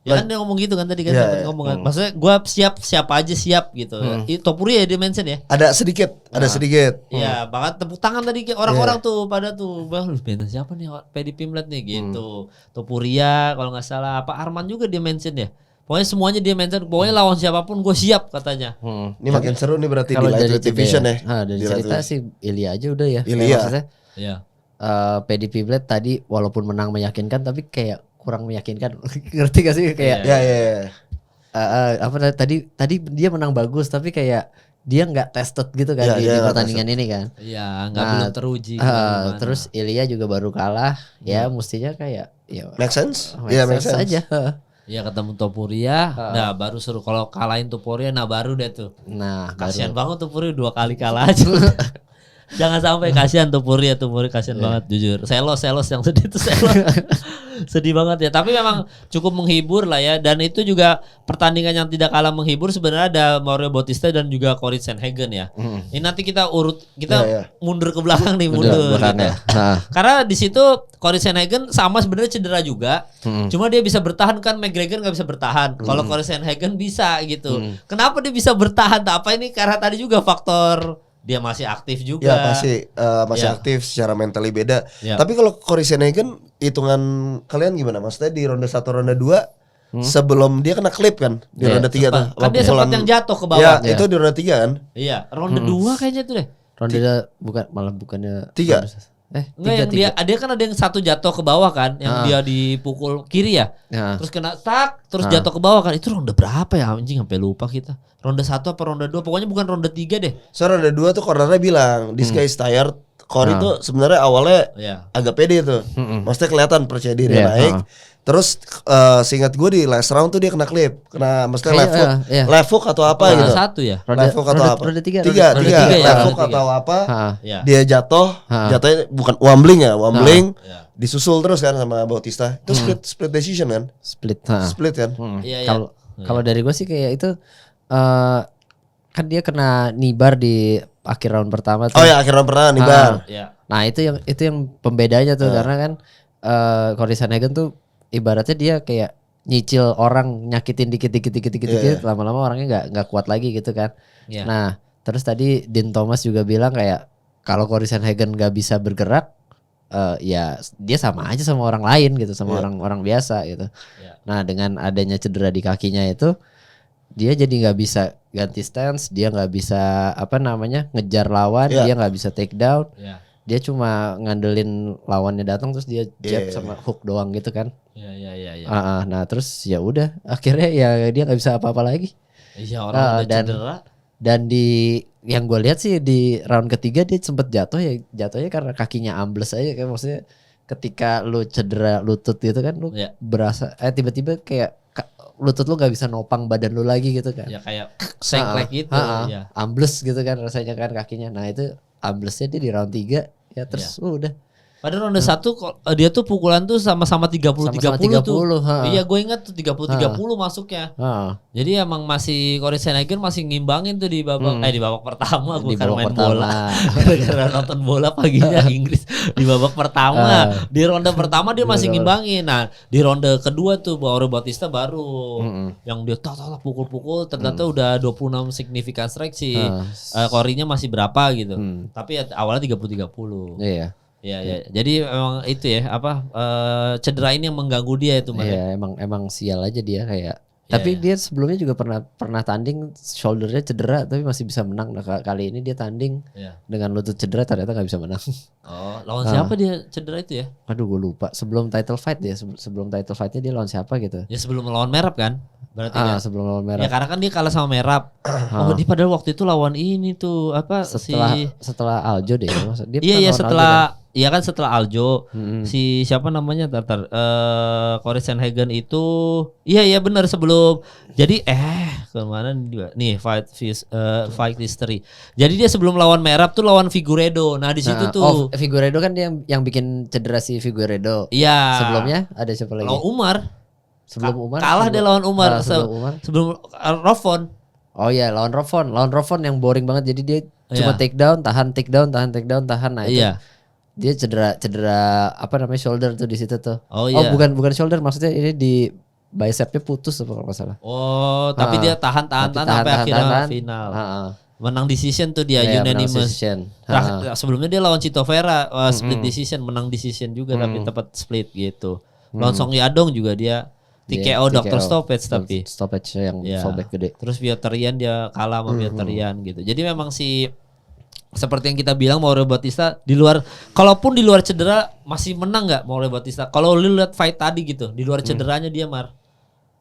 Ya kan dia ngomong gitu kan tadi kan ngomong kan. Maksudnya gue siapa aja siap gitu. Topuria ya dia mention ya. Ada sedikit. Iya, bahkan tepuk tangan tadi orang-orang tuh pada tuh, "Bang, lu mention siapa nih PD Pimlet nih?" gitu. Topuria kalau nggak salah, apa Arman juga dia mention ya. Pokoknya semuanya dia mention, pokoknya lawan siapapun gue siap katanya. Ini makin seru nih berarti di Lightweight Division ya. Dari cerita sih Ilya aja udah ya. Maksudnya. Iya. PD Pimlet tadi walaupun menang meyakinkan tapi kayak kurang meyakinkan. Ngerti gak sih kayak tadi dia menang bagus tapi kayak dia nggak tested gitu kan di pertandingan ini kan. Iya, belum teruji. Terus Ilya juga baru kalah, ya mestinya kayak ya make sense. Make sense aja. Iya, ketemu Topuria, nah baru seru. Kalau kalahin Topuria, nah baru deh tuh. Nah, kasihan banget Topuria 2 kali kalah aja. Jangan sampai kasihan Topuria kasihan banget jujur. Selos yang sedih tuh sedih banget ya. Tapi memang cukup menghibur lah ya. Dan itu juga pertandingan yang tidak kalah menghibur sebenarnya ada Mauro Bautista dan juga Cory Sandhagen ya. Ini nanti kita mundur ke belakang nih mundur. Gitu. Karena di situ Cory Sandhagen sama sebenarnya cedera juga. Cuma dia bisa bertahan kan McGregor nggak bisa bertahan. Kalau Cory Sandhagen bisa gitu. Kenapa dia bisa bertahan? Apa ini karena tadi juga faktor dia masih aktif juga. Ya masih aktif secara mentally beda. Tapi kalau Cory Sandhagen hitungan kalian gimana? Maksudnya di ronde 1 ronde 2 sebelum dia kena klip kan di ronde 3 tuh. Kan dia sempat yang jatuh ke bawah. Ya, itu di ronde 3 kan? Iya, ronde 2 kayaknya tuh deh. Ronde bukannya 3. Enggak, dia kan ada yang satu jatuh ke bawah kan, yang dia dipukul kiri ya. Terus kena terus jatuh ke bawah kan. Itu ronde berapa ya anjing sampai lupa kita. Ronde 1 apa ronde 2? Pokoknya bukan ronde 3 deh. So ronde 2 tuh cornernya bilang, "This guy is tired." Cory tuh sebenarnya awalnya agak pede tuh. Maksudnya kelihatan percaya diri naik. Terus seingat gue di last round tuh dia kena klip, maksudnya left hook atau apa gitu. Satu ya. Left hook atau apa? Ronde 3. Left hook atau apa? Dia jatuhnya bukan wobbling disusul terus kan sama Bautista. Itu split decision kan? Split kan? Kalau dari gue sih kayak itu kan dia kena nibar di akhir round pertama tuh. Oh ya, akhir round pertama nibar. Nah, itu yang pembedanya tuh karena kan Cory Sandhagen tuh ibaratnya dia kayak nyicil orang, nyakitin dikit lama-lama orangnya nggak kuat lagi gitu kan. Nah, terus tadi Dean Thomas juga bilang kayak kalau Cory Sandhagen nggak bisa bergerak ya dia sama aja sama orang lain gitu, sama orang biasa gitu. Nah, dengan adanya cedera di kakinya itu dia jadi nggak bisa ganti stance, dia nggak bisa ngejar lawan, dia nggak bisa take down. Dia cuma ngandelin lawannya datang terus dia jab sama hook doang gitu kan. Nah terus ya udah akhirnya ya dia nggak bisa apa-apa lagi. Iya, orang udah cedera. Dan di yang gue lihat sih di round ketiga dia sempet jatuhnya karena kakinya ambles aja kan, maksudnya ketika lu cedera lutut gitu kan lu berasa tiba-tiba kayak lutut lu nggak bisa nopang badan lu lagi gitu kan. Ya kayak sengklek gitu. Ya. Ambles gitu kan rasanya kan kakinya. Nah itu amblesnya dia di round 3 ya terus udah. Pada ronde 1 dia tuh pukulan tuh sama-sama 30-30 tuh. Iya gue ingat tuh 30-30 masuknya. Jadi emang masih Cory Sandhagen masih ngimbangin tuh di babak di babak pertama gue kan main bola. Karena nonton bola paginya Inggris di babak pertama. Di ronde pertama dia masih ngimbangin. Nah, di ronde kedua tuh Mauro Bautista baru yang dia pukul-pukul ternyata udah 26 significant strike sih. Cory-nya masih berapa gitu. Tapi awalnya 30-30. Iya. Ya, jadi emang itu ya cedera ini yang mengganggu dia itu. Iya, emang sial aja dia kayak. Tapi dia sebelumnya juga pernah tanding shouldernya cedera tapi masih bisa menang. Nah kali ini dia tanding dengan lutut cedera ternyata nggak bisa menang. Oh, lawan siapa dia cedera itu ya? Aduh gue lupa. Sebelum title fight dia, sebelum title fightnya dia lawan siapa gitu? Ya sebelum lawan Merab kan? Berarti kan? Sebelum lawan Merab. Ya karena kan dia kalah sama Merab. Dia padahal waktu itu lawan ini tuh setelah Aljo deh. Dia iya setelah. Iya kan setelah Aljo si siapa namanya Cory Sandhagen itu iya benar sebelum jadi kemana juga nih fight history. Jadi dia sebelum lawan Merab tuh lawan Figueiredo. Nah di situ tuh Figueiredo kan dia yang bikin cedera si Figueiredo. Iya. Sebelumnya ada siapa lagi? Lawan Umar. Sebelum Umar kalah dia lawan Umar sebelum Rovon. Oh iya lawan Rovon yang boring banget jadi dia cuma takedown tahan. Nah itu dia cedera apa namanya shoulder tuh di situ tuh. Oh bukan shoulder maksudnya ini di bicepnya putus apa kalau nggak salah. Oh tapi dia tahan sampai akhirnya final. Menang decision tuh dia unanimous. Sebelumnya dia lawan Chito Vera split decision, menang decision juga tapi tepat split gitu. Lawan Song Yadong juga dia TKO Dr. Stoppage tapi stoppage yang fallback gede. Terus Vietnam dia kalah sama Vietnam gitu. Jadi memang seperti yang kita bilang Mauro Bautista kalaupun di luar cedera masih menang nggak Mauro Bautista? Kalau lu lihat fight tadi gitu di luar cederanya dia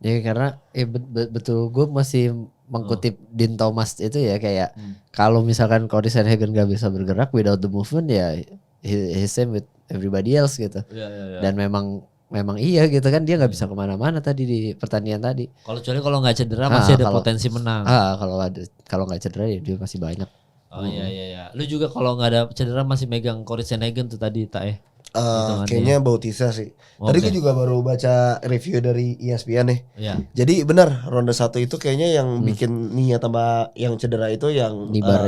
Ya karena betul gue masih mengutip Dean Thomas itu ya kayak kalau misalkan Cory Sandhagen nggak bisa bergerak without the movement ya he same with everybody else gitu. Dan memang iya gitu kan dia nggak bisa kemana-mana tadi di pertandingan tadi. Kalau nggak cedera masih ada potensi menang. Kalau nggak cedera ya dia masih banyak. Oh iya. Lu juga kalau nggak ada cedera masih megang Cory Sandhagen tuh tadi tak ya? Kayaknya Bautista sih. Tadi gue juga baru baca review dari ESPN nih. Jadi benar ronde 1 itu kayaknya yang bikin Nia tambah yang cedera itu yang Nibar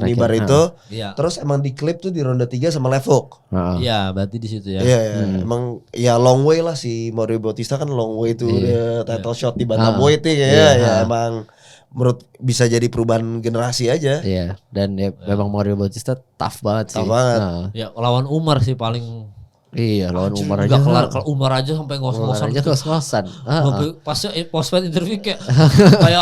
itu. Terus emang di clip tuh di ronde 3 sama Levok. Iya, berarti di situ ya. Iya. Emang ya long way lah si Mauro Bautista kan long way tuh udah title shot di bantamweight ya emang menurut bisa jadi perubahan generasi aja. Iya. Dan memang Mauro Bautista tough banget sih. Ya lawan Umar sih paling. Iya lawan Umar aja. Kalau Umar aja sampai ngos-ngosan. Pas post-fight interview kayak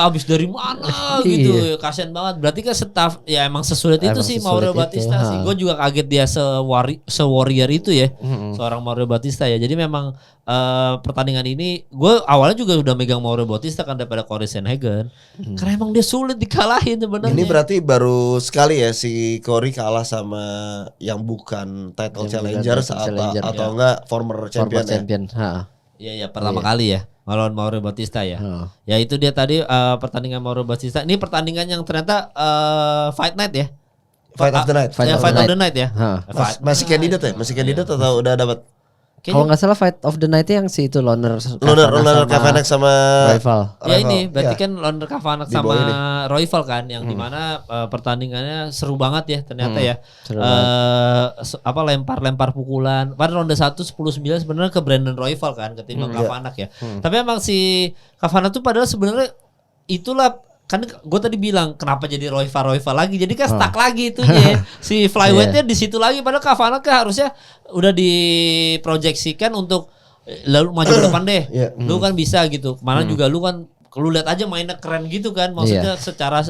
abis dari mana gitu. Kasian banget. Berarti kan staff ya emang sesulit itu sih Mauro Bautista sih. Gue juga kaget dia se-warrior itu ya. Seorang Mauro Bautista ya. Jadi memang pertandingan ini gue awalnya juga udah megang Mauro Bautista kan daripada Cory Sandhagen. Karena emang dia sulit dikalahin sebenarnya. Ini berarti baru sekali ya si Cory kalah sama yang bukan title challenger atau enggak former champion. Iya pertama kali ya melawan Mauro Bautista ya. Ya itu dia tadi pertandingan Mauro Bautista. Ini pertandingan yang ternyata fight night ya. Fight of the night. Fight of the night ya. Masih kandidat ya? Masih kandidat atau udah dapat? Kalau nggak salah fight of the night yang si itu Loner Kavanagh sama Rival. Ya ini berarti kan Loner Kavanagh sama Rival kan yang dimana pertandingannya seru banget ya ternyata ya. Lempar pukulan. Pada ronde 1 10-9 sebenarnya ke Brandon Rival kan ketimbang Kavanagh ya. Tapi emang si Kavanagh tuh padahal sebenarnya itulah kan gue tadi bilang kenapa jadi Royval lagi jadi kan stuck lagi itu ya si flyweight-nya di situ lagi padahal Kavanagh harusnya udah diproyeksikan untuk lalu maju ke depan deh lu kan bisa gitu kemana juga lu lihat aja mainnya keren gitu kan maksudnya secara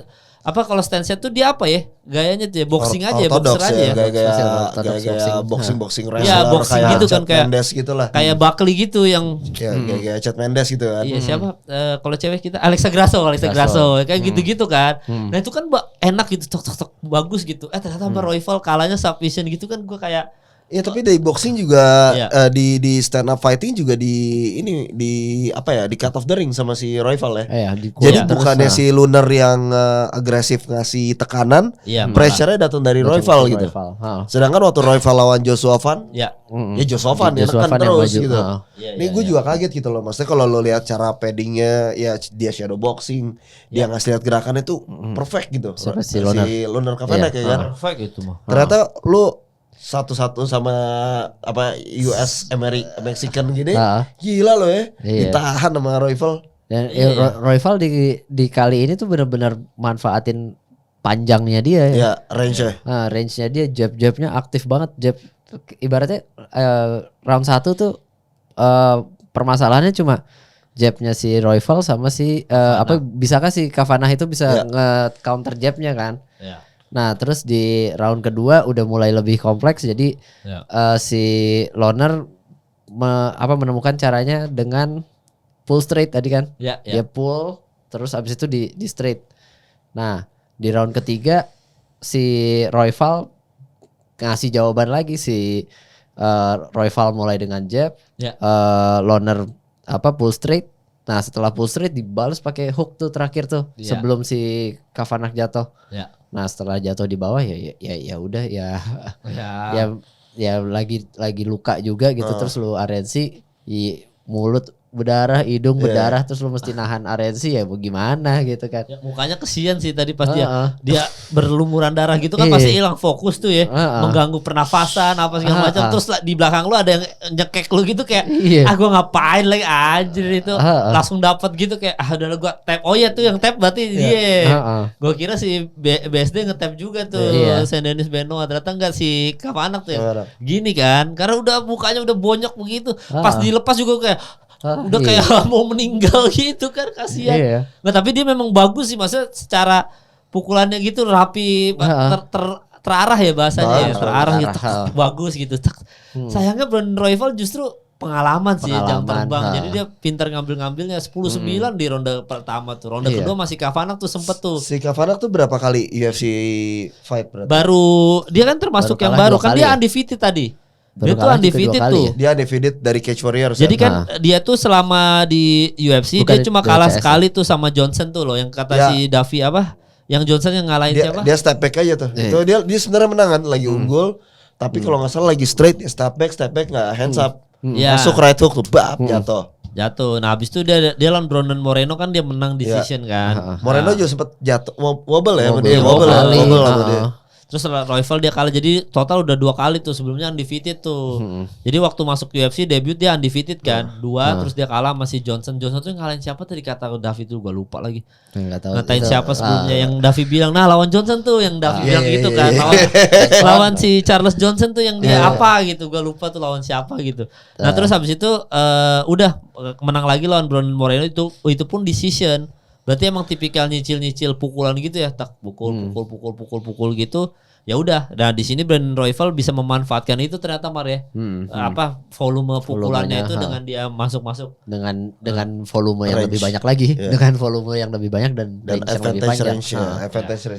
kalau stance-nya tuh dia apa ya gayanya tuh ya boxing aja ya boxer aja ya gaya boxing wrestler ya boxing kayak gitu kan kayak Mendes gitu lah kayak Buckley gitu yang kayak Chad Mendes gitu kan iya siapa kalau cewek kita Alexa Grasso kayak gitu-gitu kan nah itu kan enak gitu tok bagus gitu ternyata sama Royval kalahnya submission gitu kan gue kayak Iya tapi di boxing juga di stand up fighting juga di cut off the ring sama si rival ya. Jadi bukannya si Lunar yang agresif ngasih tekanan, pressure-nya datang dari rival gitu. Sedangkan waktu rival lawan Joshua Van, Joshua Van ya tekan terus gitu. Ini gue juga kaget gitu loh. Maksudnya kalau lo lihat cara paddingnya, ya dia shadow boxing, dia ngasih lihat gerakannya tuh perfect gitu. Si Lunar Kavanagh ya kan. Perfect itu mah. Ternyata lu satu-satu sama US Mexican gini, gila loh ya, ditahan sama rival. Dan rival di kali ini tuh benar-benar manfaatin panjangnya dia ya. Range-nya. Range-nya dia, jab-jabnya aktif banget. Jab ibaratnya round 1 tuh permasalahannya cuma jabnya si rival sama si bisakah si Kavanagh itu bisa nge-counter jabnya kan? Nah terus di round kedua udah mulai lebih kompleks, jadi si Loner menemukan caranya dengan pull straight tadi kan. Dia pull terus abis itu di straight. Nah di round ketiga si rival ngasih jawaban lagi, si rival mulai dengan jab, Loner pull straight. Nah setelah pull straight dibalas pakai hook tuh terakhir tuh sebelum si Kavanagh jatuh. Nah setelah jatuh di bawah ya udah ya lagi luka juga gitu. Terus lu RNC mulut berdarah, hidung berdarah, terus lu mesti nahan RNC, ya gimana gitu kan. Ya, mukanya kesian sih tadi pas dia berlumuran darah gitu kan, pasti hilang fokus tuh ya, mengganggu pernafasan apa segala macam. Terus di belakang lu ada yang nyekek lu gitu kayak gua ngapain lagi anjir itu. Langsung dapat gitu kayak udah gua tap. Oh iya tuh yang tap berarti dia. Gua kira si BSD nge-tap juga tuh Saint Denis Benoit, ternyata enggak, si Kavanagh tuh ya. Gini kan, karena udah mukanya udah bonyok begitu. Pas dilepas juga kayak udah kayak mau meninggal gitu kan, kasihan. Nah tapi dia memang bagus sih, maksudnya secara pukulannya gitu rapi, terarah ya bahasanya, terarah gitu, bagus gitu. Sayangnya Brandon Royval justru pengalaman sih, jam terbang. Jadi dia pintar ngambil-ngambilnya 10-9 di ronde pertama tuh. Ronde kedua masih Kavanagh tuh sempet tuh. Si Kavanagh tuh berapa kali UFC fight berarti? Baru dia kan termasuk yang baru kan, dia undefeated tadi. Dia tuh undefeated tuh. Dia undefeated dari Cage Warriors. Jadi kan dia tuh selama di UFC dia cuma kalah sekali tuh sama Johnson tuh loh, yang kata si Davy yang Johnson yang ngalahin siapa? Dia step back aja tuh. Itu dia sebenarnya menang kan, lagi unggul. Tapi kalau nggak salah lagi straight, ya step back nggak hands up. Masuk right hook tuh, jatuh. Nah habis itu dia lawan Brandon Moreno kan, dia menang decision kan. Moreno juga sempet jatuh, wobble ya, wobble sama dia. Terus rival dia kalah, jadi total udah 2 kali tuh, sebelumnya undefeated tuh. Jadi waktu masuk UFC debut dia undefeated kan, 2 terus dia kalah sama si Johnson tuh yang ngalahin siapa tadi kata Davi tuh, gue lupa lagi. Ngatain siapa sebelumnya yang Davi bilang, nah lawan Johnson tuh yang Davi bilang gitu kan, lawan si Charles Johnson tuh yang dia apa gitu, gue lupa tuh lawan siapa gitu. Nah terus habis itu udah menang lagi lawan Brandon Moreno, itu pun decision. Berarti emang tipikal nyicil pukulan gitu ya, tak pukul gitu. Ya udah. Nah di sini Brandon Royval bisa memanfaatkan itu ternyata, Mar ya. Volume pukulannya itu dengan dia masuk dengan volume yang lebih banyak lagi, dengan volume yang lebih banyak dan advantage range.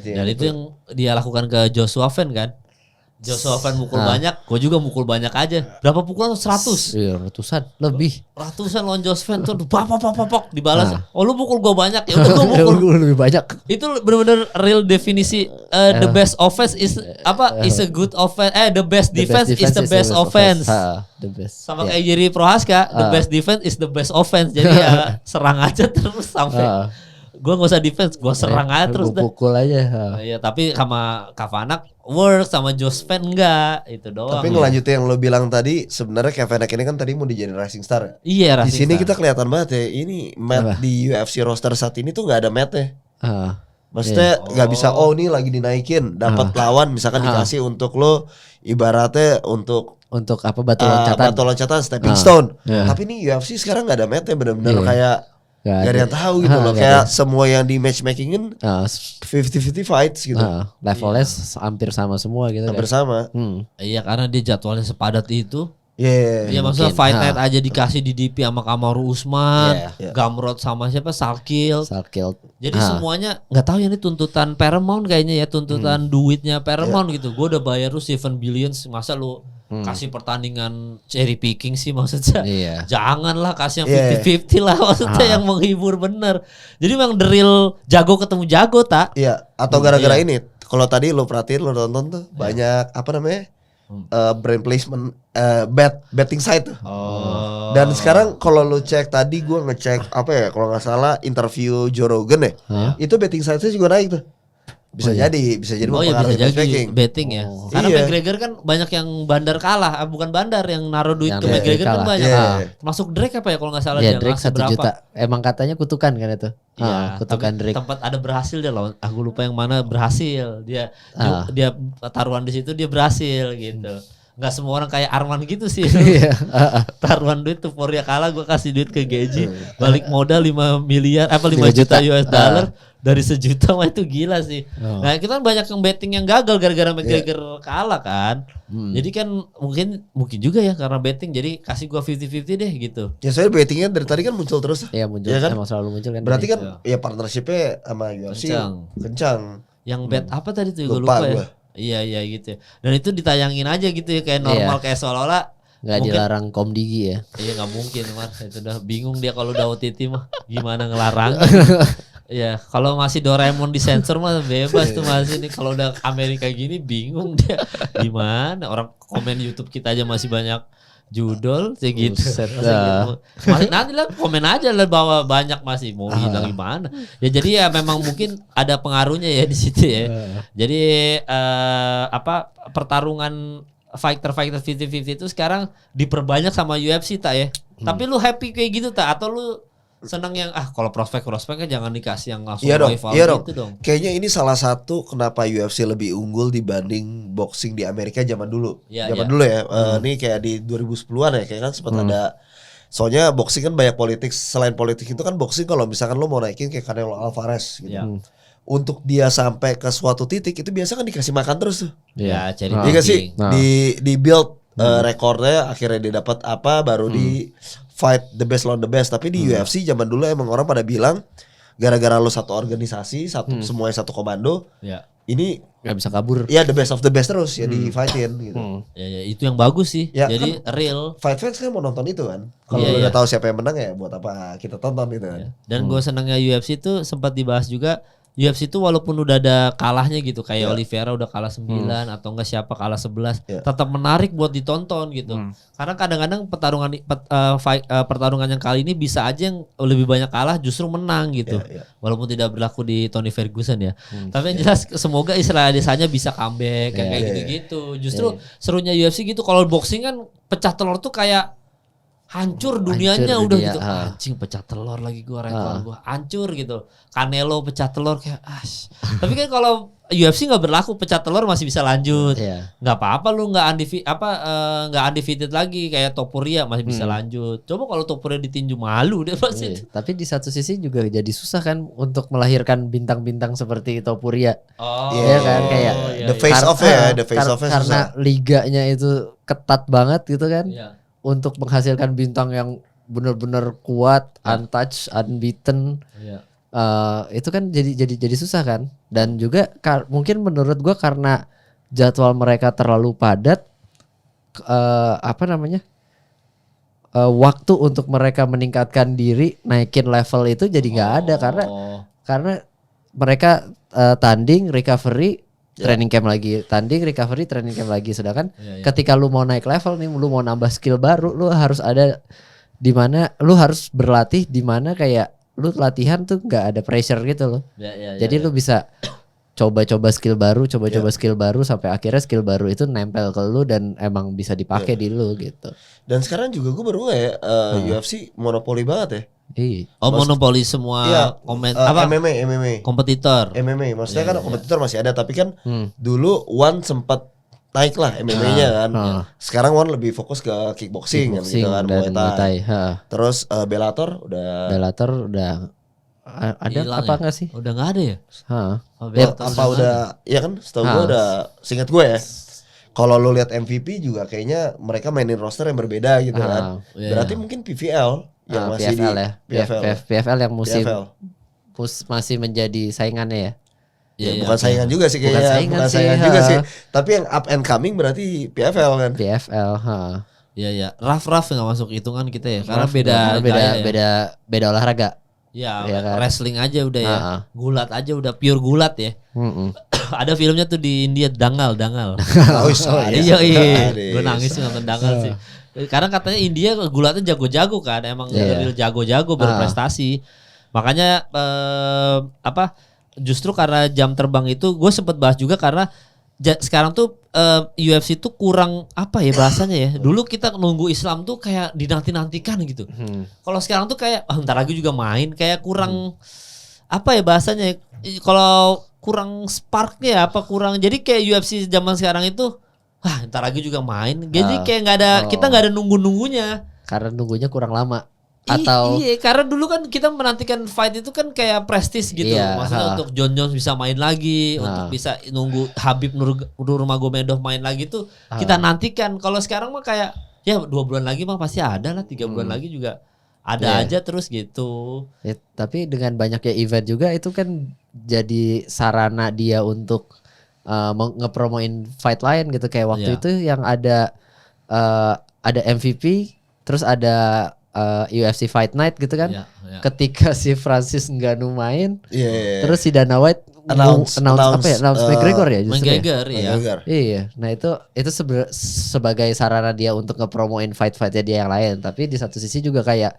Dan itu yang dia lakukan ke Joshua Van kan. Joshua Van mukul banyak, gue juga mukul banyak aja. Berapa pukulan? 100? Iya, ratusan lawan Joshua Van tuh, pok dibalas. Oh lu mukul gue banyak, ya udah gue mukul lebih banyak. Itu benar-benar real definisi the best offense is is a good offense. The best defense is the best offense. The best. Sama kayak Jiri Prohaska, the best defense is the best offense. Jadi ya serang aja terus sampai gue gak usah defense, gue serang aja terus. Gue pukul aja. Iya, tapi sama Kavanagh work, sama Josh Van enggak, itu doang. Tapi ngelanjutin yang lo bilang tadi, sebenarnya Kavanagh ini kan tadi mau dijadiin rising star. Iya, di sini kita kelihatan banget ya, ini mat di UFC roster saat ini tuh nggak ada matnya. Maksudnya nggak bisa, ini lagi dinaikin, dapat lawan misalkan dikasih untuk lo, ibaratnya untuk apa, batu loncatan stepping stone. Tapi ini UFC sekarang nggak ada matnya, benar-benar kayak gak ada yang tahu gitu loh, kayak semua yang di matchmakingin 50-50 fights gitu. Levelnya hampir sama semua gitu. Hampir sama. Iya, karena dia jadwalnya sepadat itu. Iya, maksudnya fight night aja dikasih di DP sama Kamaru Usman, Gamrot sama siapa, Salkild. Jadi semuanya nggak tahu ya, ini tuntutan Paramount kayaknya ya, tuntutan duitnya Paramount gitu. Gue udah bayar lu 7 billion, masa lu kasih pertandingan cherry picking sih maksudnya. Janganlah kasih yang 50-50 lah maksudnya yang menghibur bener. Jadi memang the real jago ketemu jago tak? Iya, atau gara-gara ini. Kalau tadi lo perhatiin lo nonton tuh banyak apa namanya? Brand placement betting site tuh. Dan sekarang kalau lo cek tadi gue ngecek apa ya kalau nggak salah interview Joe Rogan ya. Itu betting site-nya juga naik tuh. Bisa jadi bisa jadi betting ya. Karena McGregor kan banyak yang bandar kalah, bukan bandar yang naruh duit ke McGregor kan banyak. Masuk Drake apa ya kalau nggak salah dia Drake 1 juta. Emang katanya kutukan kan itu. Kutukan Drake. Tempat ada berhasil dia loh. Aku lupa yang mana berhasil. Dia taruhan di situ dia berhasil gitu. Nggak semua orang kayak Arman gitu sih. Taruhan duit tuh Euphoria kalah gue kasih duit ke Geji, balik modal 5 juta US dollar. Dari 1 juta mah itu gila sih. Nah kita kan banyak yang betting yang gagal gara-gara McGregor kalah kan. Jadi kan mungkin juga ya karena betting jadi kasih gua 50-50 deh gitu. Ya soalnya bettingnya dari tadi kan muncul terus. Iya muncul ya kan? Emang selalu muncul kan. Berarti kan ya partnershipnya sama UFC kencang. Yang bet apa tadi tuh gue lupa ya. Iya gitu ya. Dan itu ditayangin aja gitu ya kayak normal kayak seolah-olah nggak dilarang Komdigi ya. Iya nggak mungkin Mas. Itu udah bingung dia kalau udah OTT mah gimana ngelarang. Ya kalau masih Doraemon disensor mah bebas tuh masih nih. Kalau udah Amerika gini bingung dia gimana. Orang komen YouTube kita aja masih banyak judul segitu. Masih nanti lah komen aja lah bahwa banyak masih mau bilang gimana. Ya jadi ya memang mungkin ada pengaruhnya ya di situ ya. Jadi pertarungan fighter 50-50 itu sekarang diperbanyak sama UFC tak ya. Tapi lu happy kayak gitu tak atau lu senang yang kalau prospeknya jangan dikasih yang langsung rival gitu dong. Kayaknya ini salah satu kenapa UFC lebih unggul dibanding boxing di Amerika zaman dulu. Dulu ya. Ini kayak di 2010-an ya kayak kan sempat ada. Soalnya boxing kan banyak politik. Selain politik itu kan boxing kalau misalkan lo mau naikin kayak Canelo Alvarez gitu. Untuk dia sampai ke suatu titik itu biasa kan dikasih makan terus tuh. Ya, cari sih di build rekornya akhirnya dia dapat apa baru di fight the best lawan the best. Tapi di UFC zaman dulu emang orang pada bilang gara-gara lo satu organisasi, semuanya satu komando. Ini nggak bisa kabur. Ya the best of the best terus ya di fightin gitu. Ya itu yang bagus sih. Ya, jadi kan, real. Fight fans kan mau nonton itu kan. Kalau udah tahu siapa yang menang ya buat apa kita tonton gitu kan. Dan gue senangnya UFC itu sempat dibahas juga. UFC itu walaupun udah ada kalahnya gitu kayak Oliveira udah kalah 9 atau enggak siapa kalah 11 tetap menarik buat ditonton gitu. Karena kadang-kadang pertarungan yang kali ini bisa aja yang lebih banyak kalah justru menang gitu. Walaupun tidak berlaku di Tony Ferguson ya. Tapi yang jelas semoga Israel Adesanya bisa comeback kayak gitu-gitu. Justru serunya UFC gitu. Kalau boxing kan pecah telur tuh kayak hancur dunianya udah gitu. Anjing pecah telur lagi rekor gua hancur gitu. Canelo pecah telur kayak Tapi kan kalau UFC nggak berlaku pecah telur masih bisa lanjut. Nggak apa-apa lu nggak undefeated lagi kayak Topuria masih bisa lanjut. Coba kalau Topuria ditinju malu dia pasti. Tapi di satu sisi juga jadi susah kan untuk melahirkan bintang-bintang seperti Topuria. Iya kan kayak the face off ya, the face off karena liganya itu ketat banget gitu kan. Untuk menghasilkan bintang yang benar-benar kuat, untouched, unbeaten, itu kan jadi susah kan. Dan juga mungkin menurut gue karena jadwal mereka terlalu padat, waktu untuk mereka meningkatkan diri, naikin level itu jadi nggak ada karena mereka tanding, recovery. Training camp lagi, tanding, recovery, training camp lagi. Sedangkan ketika lu mau naik level nih, lu mau nambah skill baru, lu harus ada di mana, lu harus berlatih di mana kayak lu latihan tuh nggak ada pressure gitu loh. Jadi lu bisa coba-coba skill baru, skill baru sampai akhirnya skill baru itu nempel ke lu dan emang bisa dipakai di lu gitu. Dan sekarang juga gue baru UFC monopoli banget ya. Monopoli semua MMA kompetitor. MMA maksudnya kan kompetitor masih ada tapi kan dulu One sempat naik lah MMA-nya kan. Sekarang One lebih fokus ke kickboxing kan gitu kan, Muay Thai. Terus Bellator udah ada apa enggak sih? Udah enggak ada ya? Ya kan setahu gue udah seingat gue ya. Kalau lo lihat MVP juga kayaknya mereka mainin roster yang berbeda gitu kan. Berarti mungkin PVL yang masih PFL ya. PFL yang masih menjadi saingannya ya. bukan saingan juga sih kayaknya. Bukan saingan juga sih. Tapi yang up and coming berarti PFL kan. PFL, Iya. Raf nggak masuk hitungan kita ya. Karena beda olahraga. Ya kan? Wrestling aja udah ya. Gulat aja udah pure gulat ya. Ada filmnya tuh di India Dangal. Iya. Gue nangis nonton Dangal sih. Karena katanya India gulatnya jago-jago kan. Emang real jago-jago berprestasi. Makanya justru karena jam terbang itu gue sempet bahas juga karena sekarang tuh UFC tuh kurang apa ya bahasanya ya. Dulu kita nunggu Islam tuh kayak dinanti-nantikan gitu. Kalau sekarang tuh kayak ntar lagi juga main kayak kurang apa ya bahasanya. Kalau kurang sparknya apa kurang. Jadi kayak UFC zaman sekarang itu ntar lagi juga main. Jadi kayak nggak ada kita nggak ada nunggu-nunggunya. Karena nunggunya kurang lama. Atau iya karena dulu kan kita menantikan fight itu kan kayak prestis gitu. Maksudnya untuk Jon Jones bisa main lagi, untuk bisa nunggu Habib Nurmagomedov main lagi tuh kita nantikan. Kalau sekarang mah kayak ya 2 bulan lagi mah pasti ada lah, 3 bulan lagi juga ada aja terus gitu. Ya, tapi dengan banyaknya event juga itu kan jadi sarana dia untuk ngepromoin fight lain gitu kayak waktu itu yang ada MVP terus ada UFC Fight Night gitu kan. Ketika si Francis Ngannou main, terus si Dana White announce McGregor ya justru. McGregor. Iya. Nah itu sebagai sarana dia untuk ngepromoin fight-fightnya dia yang lain. Tapi di satu sisi juga kayak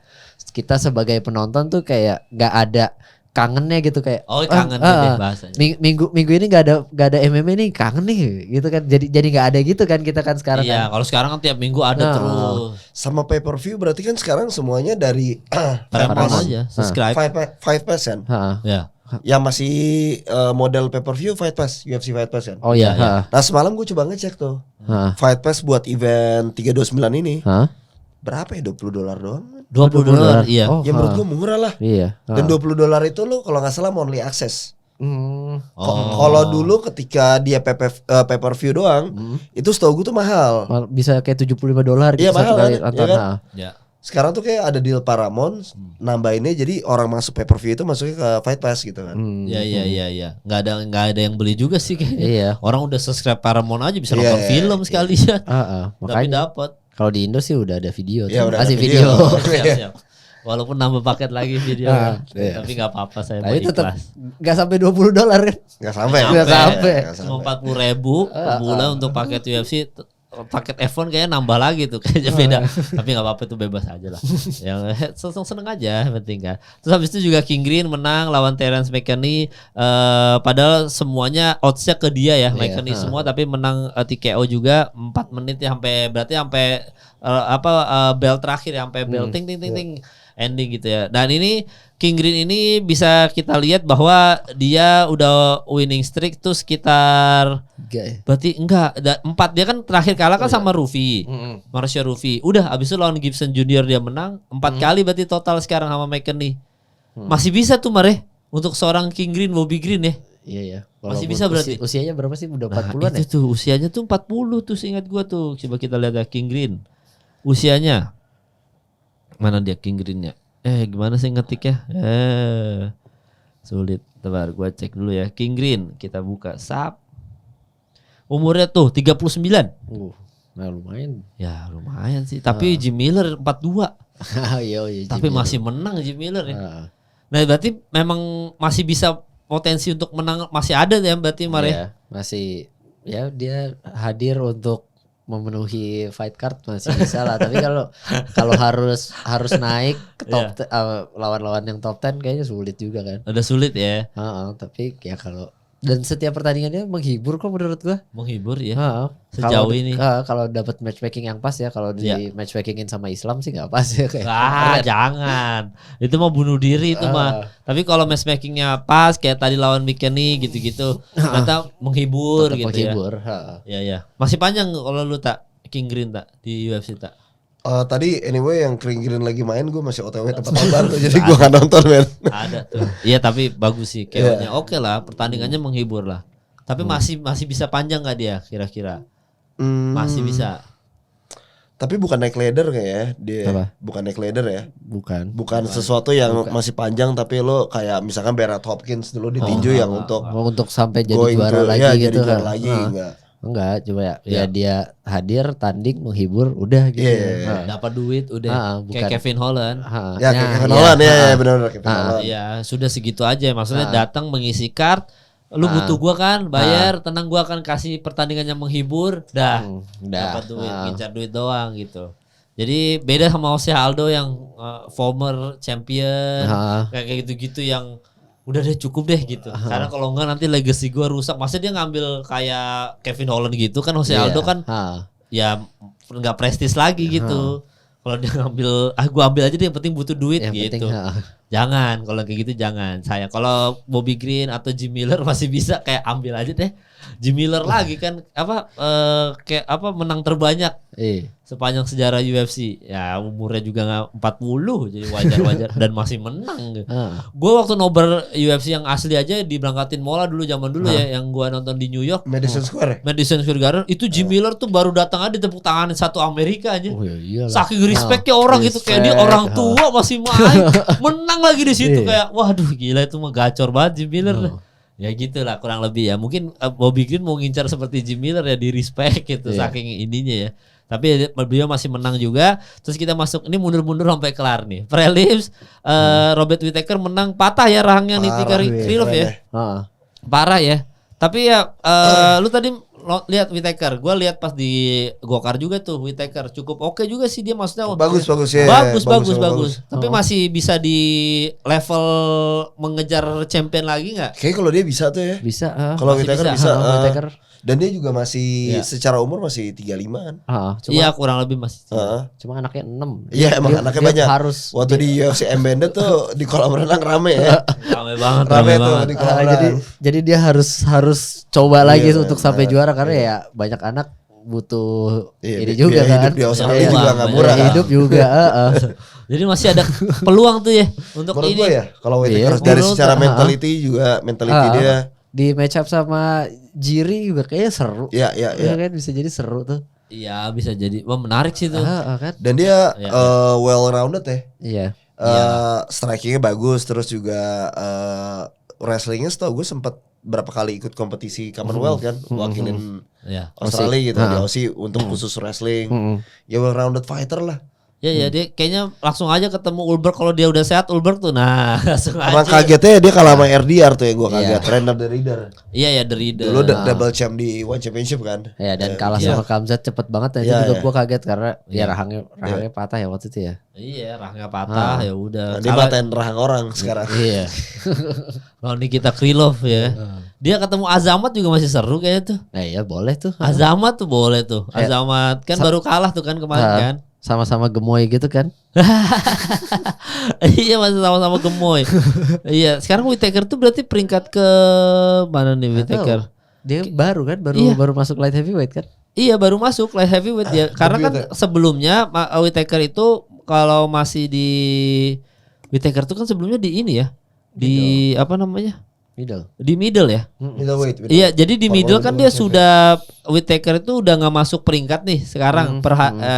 kita sebagai penonton tuh kayak nggak ada kangennya gitu kayak kangen bahasanya. Minggu ini nggak ada MMA nih kangen nih gitu kan jadi nggak ada gitu kan kita kan sekarang kan. Kalau sekarang kan tiap minggu ada terus. Sama pay per view berarti kan sekarang semuanya dari Paramount aja subscribe. Fight Pass kan. Yang masih model pay per view Fight Pass UFC Fight Pass kan. Nah semalam gue coba ngecek tuh Fight Pass buat event 329 ini berapa ya $20 doang. $20 iya. Ya menurut gue murah lah. Iya. Dan $20 itu lo kalau nggak salah only access. Kalau dulu ketika dia pay per view doang, itu setahu gue tuh mahal. Bisa kayak $75 gitu. Iya mahal kan? Ya. Sekarang tuh kayak ada deal Paramount nambahinnya jadi orang masuk pay per view itu masuknya ke Fight Pass gitu kan. Iya. Nggak ada yang beli juga sih kayaknya. Iya. Orang udah subscribe Paramount aja bisa nonton film sekalian. Tapi dapat. Kalau di Indo sih udah ada video. Masih video. Siap. Walaupun nambah paket lagi video tapi nggak apa-apa saya mau ikhlas. Nggak sampai $20 kan? Nggak sampai. Cuma 40.000 per bulan untuk paket UFC. Paket F1 kayaknya nambah lagi tuh kayaknya beda. Tapi nggak apa-apa tuh bebas aja lah. Yang seneng aja penting kan. Terus habis itu juga King Green menang lawan Terence McKinney. Padahal semuanya oddsnya ke dia ya McKinney semua tapi menang TKO juga 4 menit ya sampai bel terakhir ya sampai bel ting ending gitu ya. Dan ini King Green ini bisa kita lihat bahwa dia udah winning streak tuh sekitar berarti 4 dia kan terakhir kalah kan sama Rufi. Marcia Rufi. Udah abis itu lawan Gibson Junior dia menang 4 kali berarti total sekarang sama McKinney. Masih bisa tuh Mare untuk seorang King Green Bobby Green ya. Iya. Masih bisa berarti. Usianya berapa sih? Udah 40-an ya? Itu tuh usianya tuh 40 tuh seingat gua tuh. Coba kita lihat ya King Green. Usianya mana dia King Green-nya? Gimana sih ngetiknya? Sulit. Bentar gua cek dulu ya. King Green kita buka. Umurnya tuh 39. Nah lumayan. Ya lumayan sih. Tapi Jim Miller 42. Tapi masih menang Jim Miller ya. Nah berarti memang masih bisa potensi untuk menang masih ada ya berarti Mare. Iya, masih ya dia hadir untuk memenuhi fight card masih bisa lah. Tapi kalau harus naik ke top lawan-lawan yang top 10 kayaknya sulit juga kan. Udah sulit ya. Tapi ya kalau dan setiap pertandingannya menghibur kok menurut gua. Menghibur ya. Sejauh ini. Kalau dapat matchmaking yang pas ya, kalau di matchmakingin sama Islam sih nggak pas ya kayak. Jangan. Itu mau bunuh diri itu mah. Tapi kalau matchmakingnya pas kayak tadi lawan McKinney gitu-gitu, ternyata menghibur gitu menghibur, ya. Iya. Masih panjang kalau lu tak King Green tak di UFC tak. Tadi anyway yang King Green lagi main gue masih OTW tempat nonton tuh jadi gue gak nonton men. Ada tuh. Iya tapi bagus sih kayaknya. Oke lah pertandingannya menghibur lah. Tapi masih bisa panjang gak dia kira-kira? Masih bisa. Tapi bukan neck leather kayak ya dia. Apa? Bukan neck leather ya. Bukan Sesuatu yang masih panjang tapi lo kayak misalkan Barrett Hopkins dulu ditinju yang untuk sampai jadi juara lagi gitu kan. Enggak, coba ya dia hadir, tanding, menghibur, udah gitu. Dapat duit udah. Kayak Kevin Holland. Ya kayak Kevin Holland ya benar Kevin Holland. Ya sudah segitu aja. Maksudnya datang mengisi card. Lu butuh gua kan, bayar, tenang gua akan kasih pertandingan yang menghibur, dapat duit, ngincar duit doang gitu. Jadi beda sama Jose Aldo yang former champion, kayak gitu-gitu yang udah deh cukup deh gitu. Karena kalau enggak nanti legacy gua rusak. Maksudnya dia ngambil kayak Kevin Holland gitu kan, Jose Aldo kan ya nggak prestis lagi gitu. Kalau dia ngambil, gua ambil aja deh, yang penting butuh duit yang gitu. Jangan, kalau kayak gitu jangan. Saya kalau Bobby Green atau Jim Miller masih bisa kayak ambil aja deh. Jim Miller lagi kan kayak menang terbanyak sepanjang sejarah UFC. Ya umurnya juga nggak 40, jadi wajar-wajar dan masih menang. Gue waktu nobar UFC yang asli aja diberangkatin mola dulu zaman dulu ya, yang gue nonton di New York. Madison Square Garden itu Jim Miller tuh baru datang aja tepuk tangan satu Amerika aja. Saking respectnya orang gitu, kayak dia orang tua masih main menang lagi di situ kayak waduh gila itu mah gacor banget Jim Miller. Ya gitulah kurang lebih ya. Mungkin Bobby Green mau ngincar seperti Jim Miller ya, di respect gitu saking ininya ya. Tapi beliau masih menang juga. Terus kita masuk ini mundur-mundur sampai kelar nih. Prelims Robert Whittaker menang, patah ya rahangnya Nitika Krylov ya. Parah ya. Tapi ya lu tadi lihat Whittaker, gue lihat pas di Gokar juga tuh Whittaker cukup oke juga sih dia, maksudnya bagus ya. Bagus. Tapi masih bisa di level mengejar champion lagi nggak? Kayak kalau dia bisa tuh ya. Bisa. Kalau Whittaker bisa. Dan dia juga masih secara umur masih 35-an. Iya kurang lebih masih. Cuma anaknya 6. Iya emang anaknya banyak. Waktu di UFC Embedded tuh di kolam renang rame ya. Rame banget. Tuh di kolam renang. Jadi dia harus coba lagi untuk sampai juara karena ya banyak anak butuh ini juga kan. Hidup di Australia juga nggak murah. Hidup juga. Jadi masih ada peluang tuh ya untuk menurut ini. Gue ya kalau Whittaker dari secara mentality juga dia di match up sama Jiri juga kayaknya seru. Iya. Kan bisa jadi seru tuh. Iya bisa jadi. Wah menarik sih tuh. Kan? Dan dia well rounded ya. Iya. Strikingnya bagus, terus juga wrestlingnya setahu gue sempat berapa kali ikut kompetisi Commonwealth kan, wakilin Australia gitu di Aussie untuk khusus wrestling. Ya well rounded fighter lah. Ya dia kayaknya langsung aja ketemu Ulberg, kalau dia udah sehat Ulberg tuh langsung aja. Emang kagetnya dia kalah sama RDR tuh ya, gue kaget. Render the Reader. Iya The Reader. Dulu double champ di One Championship kan. Iya dan kalah sama Khamzat cepet banget ya. Itu juga gue kaget karena rahangnya patah ya waktu itu ya. Iya rahangnya patah ya udah. Dia patahin rahang orang sekarang. Iya. Kalau Nikita Krylov ya. Dia ketemu Azamat juga masih seru kayaknya tuh. Iya boleh tuh. Azamat tuh boleh tuh. Azamat kan baru kalah tuh kan kemarin kan. Sama-sama gemoy gitu kan. Iya masih sama-sama gemoy. Iya sekarang Whittaker tuh berarti peringkat ke mana nih Whittaker? Dia baru kan baru masuk light heavyweight kan. Iya baru masuk light heavyweight dia. Karena kan sebelumnya Whittaker itu kalau masih di Whittaker tuh kan sebelumnya di ini ya. Di apa namanya? Di middle ya. Middleweight. Iya, jadi di middle kan dia sudah Whittaker itu udah nggak masuk peringkat nih sekarang.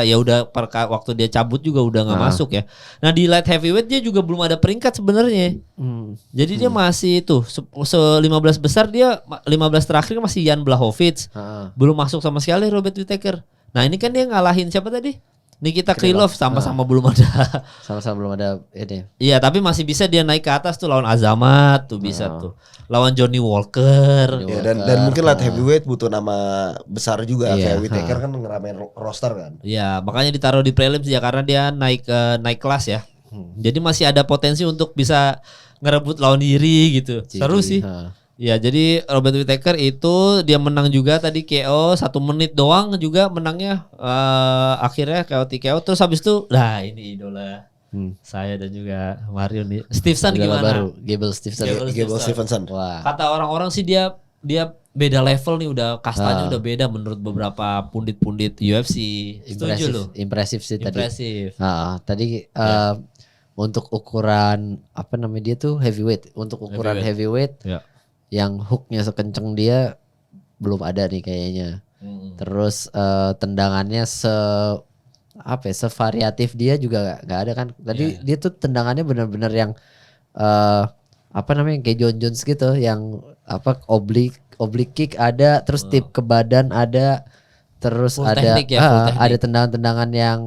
Ya udah waktu dia cabut juga udah nggak masuk ya. Nah di light heavyweight dia juga belum ada peringkat sebenarnya. Jadi dia masih itu 15 besar dia 15 terakhir masih Jan Blachowicz. Belum masuk sama sekali Robert Whittaker. Nah ini kan dia ngalahin siapa tadi? Nikita Krylov sama-sama belum ada. Sama-sama belum ada ini. Iya, tapi masih bisa dia naik ke atas tuh lawan Azamat tuh bisa tuh. Lawan Johnny Walker. Ya, dan mungkin light heavyweight butuh nama besar juga kayak Whittaker kan ngeramein roster kan. Iya, makanya ditaruh di prelims ya karena dia naik kelas ya. Jadi masih ada potensi untuk bisa ngerebut lawan diri gitu. Seru sih. Ya jadi Robert Whittaker itu dia menang juga tadi KO 1 menit doang juga menangnya, akhirnya KO terus habis itu ini idola saya dan juga Mario nih Stevenson gimana? Baru Gable Stevenson. Wah. Kata orang-orang sih dia beda level nih, udah kastanya udah beda menurut beberapa pundit-pundit UFC. Setuju lu? Impresif sih tadi. Impresif. Tadi untuk ukuran apa namanya dia tuh heavyweight, untuk ukuran heavyweight. Yang hooknya sekenceng dia belum ada nih kayaknya. Terus tendangannya apa ya, sevariatif dia juga nggak ada kan. Tadi dia tuh tendangannya benar-benar yang apa namanya kayak John Jones gitu, yang apa oblique kick ada, terus tip ke badan ada, terus full ada teknik ya, ada tendangan-tendangan yang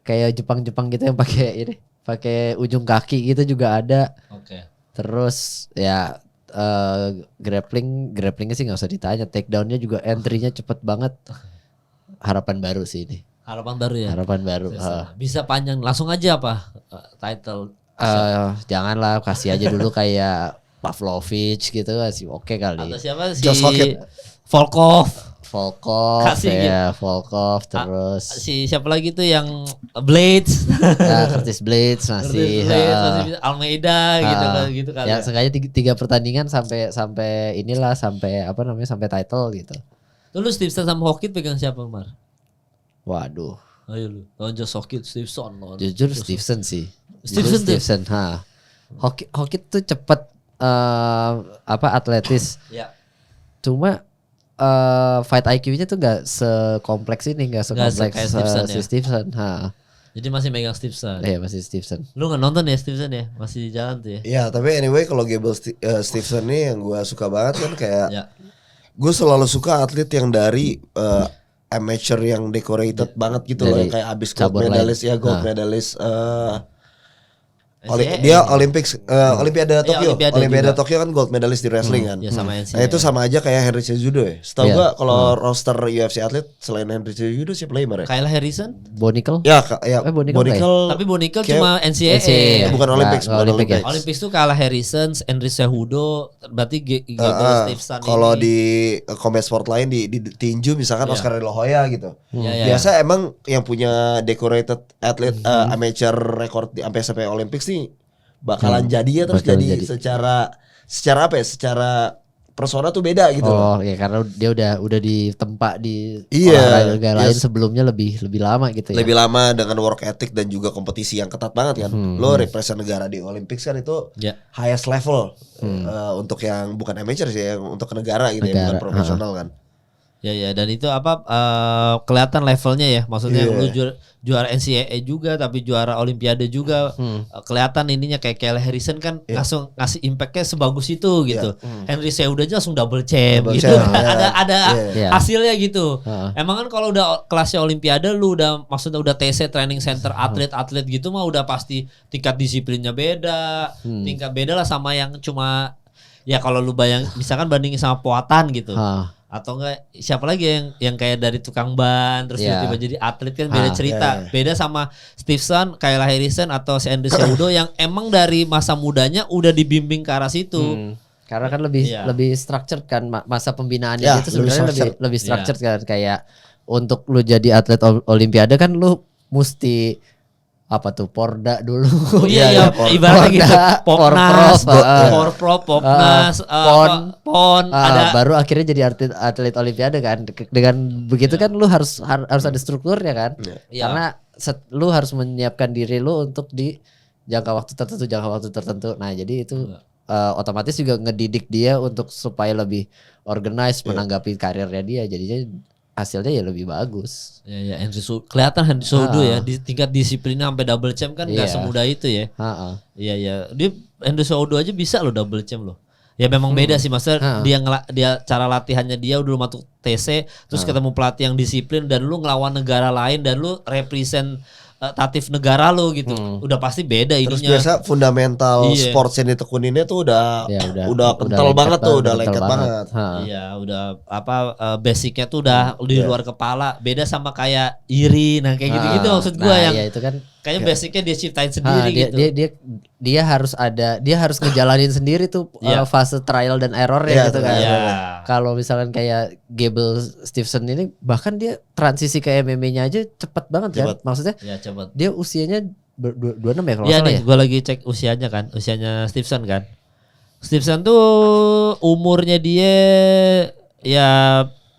kayak Jepang gitu yang pakai ujung kaki gitu juga ada. Oke. Terus ya grapplingnya sih nggak usah ditanya, takedownnya juga entry-nya cepet banget. Harapan baru sih ini. Harapan baru ya. Harapan baru. Bisa panjang langsung aja apa title? Janganlah, kasih aja dulu kayak Pavlovich gitu sih oke kali. Atau siapa si Josh Hockett. Volkov Kasih ya gitu. Volkov terus si siapa lagi tuh yang Blades. Curtis Blades masih Almeida gitu kan. Ya sengaja 3 pertandingan sampai inilah sampai apa namanya sampai title gitu. Lu Stevenson sama Hockett pegang siapa, Mar? Waduh. Ayo lu. Lawan Josh Hockett, Stevenson. Jujur Stevenson sih. Stevenson. Hockett tuh cepet atletis. Ya. Cuma fight IQ-nya tuh nggak sekompleks ini, nggak sekompleks si Stevenson. Jadi masih megang Stevenson. Iya masih Stevenson. Lu nggak nonton ya Stevenson ya? Masih di jalan tuh ya? Iya tapi anyway kalau Gable Stevenson nih yang gue suka banget kan kayak gue selalu suka atlet yang dari amateur yang decorated banget gitu loh, kayak abis gold medalist ya medalist dia Olympics Olimpiade Tokyo. Olimpiade Tokyo kan gold medalist di wrestling kan. Ya sama NCAA. Nah itu sama aja kayak Henry Cejudo ya. Setahu gua kalau roster UFC atlet selain Henry Cejudo siapa lagi Mar? Kyle Harrison? Bonikel? Ya Bonikel. Tapi Bonikel cuma NCAA. Bukan Olympics. Olympics tuh Kyle Harrison, Henry Cejudo, berarti Gable Stevenson. Kalau di combat sport lain di tinju misalkan Oscar De La Hoya gitu. Biasa emang yang punya decorated atlet amateur record sampai Olympics nih bakalan jadi ya terus jadi secara apa ya, secara persona tuh beda gitu. Oh ya karena dia udah ditempa di olahraga lain sebelumnya lebih lama gitu ya. Lebih lama dengan work ethic dan juga kompetisi yang ketat banget kan. Lo represent negara di Olympics kan itu highest level untuk yang bukan amateur sih, yang untuk negara gitu ya, bukan profesional kan. Ya dan itu apa kelihatan levelnya ya. Maksudnya lu juara NCAA juga tapi juara Olimpiade juga. Kelihatan ininya kayak Kyle Harrison kan langsung ngasih impactnya sebagus itu gitu. Henry Cejudo aja langsung double champ gitu. Ada hasilnya gitu. Emang kan kalau udah kelasnya Olimpiade lu maksudnya udah TC training center atlet gitu mah udah pasti tingkat disiplinnya beda. Tingkat beda lah sama yang cuma ya kalau lu misalkan bandingin sama Poatan gitu. Atau enggak siapa lagi yang kayak dari tukang ban terus tiba-tiba jadi atlet kan beda cerita. Beda sama Stevenson, Kyle Harrison atau Henry Cejudo yang emang dari masa mudanya udah dibimbing ke arah situ. Karena kan lebih structured kan masa pembinaannya itu sebenarnya lebih structured kan, kayak untuk lu jadi atlet Olimpiade kan lu mesti apa tuh Porda dulu. Oh iya ibaratnya gitu. Popnas, Popnas, Pon ada. Baru akhirnya jadi atlet Olimpiade kan. Dengan begitu kan lu harus ada strukturnya kan. Karena lu harus menyiapkan diri lu untuk di jangka waktu tertentu. Nah, jadi itu otomatis juga ngedidik dia untuk supaya lebih organized menanggapi karirnya dia. Jadinya hasilnya ya lebih bagus. Ya kelihatan Henry Cejudo ya di tingkat disiplinnya sampai double champ kan nggak semudah itu ya. Iya dia Henry Cejudo aja bisa loh double champ loh. Ya memang beda sih maksudnya dia cara latihannya dia udah masuk TC terus ketemu pelatih yang disiplin dan lu ngelawan negara lain dan lu represent tatif negara lo gitu. Udah pasti beda ininya. Terus biasa fundamental sports yang ditekuninnya tuh udah kental banget tuh, udah lengket banget. Iya, udah basicnya tuh udah di luar kepala. Beda sama kayak Iri, nah kayak gitu-gitu maksud gua yang ya itu kan kayaknya basicnya dia ciptain sendiri gitu. Dia harus ngejalanin sendiri tuh fase trial dan error ya gitu kan. Kalau misalkan kayak Gable Stevenson ini bahkan dia transisi ke MMA-nya aja cepet banget kan. Maksudnya dia usianya 26 ya kalau salah ya. Gue lagi cek usianya kan, usianya Stevenson kan. Stevenson tuh umurnya dia ya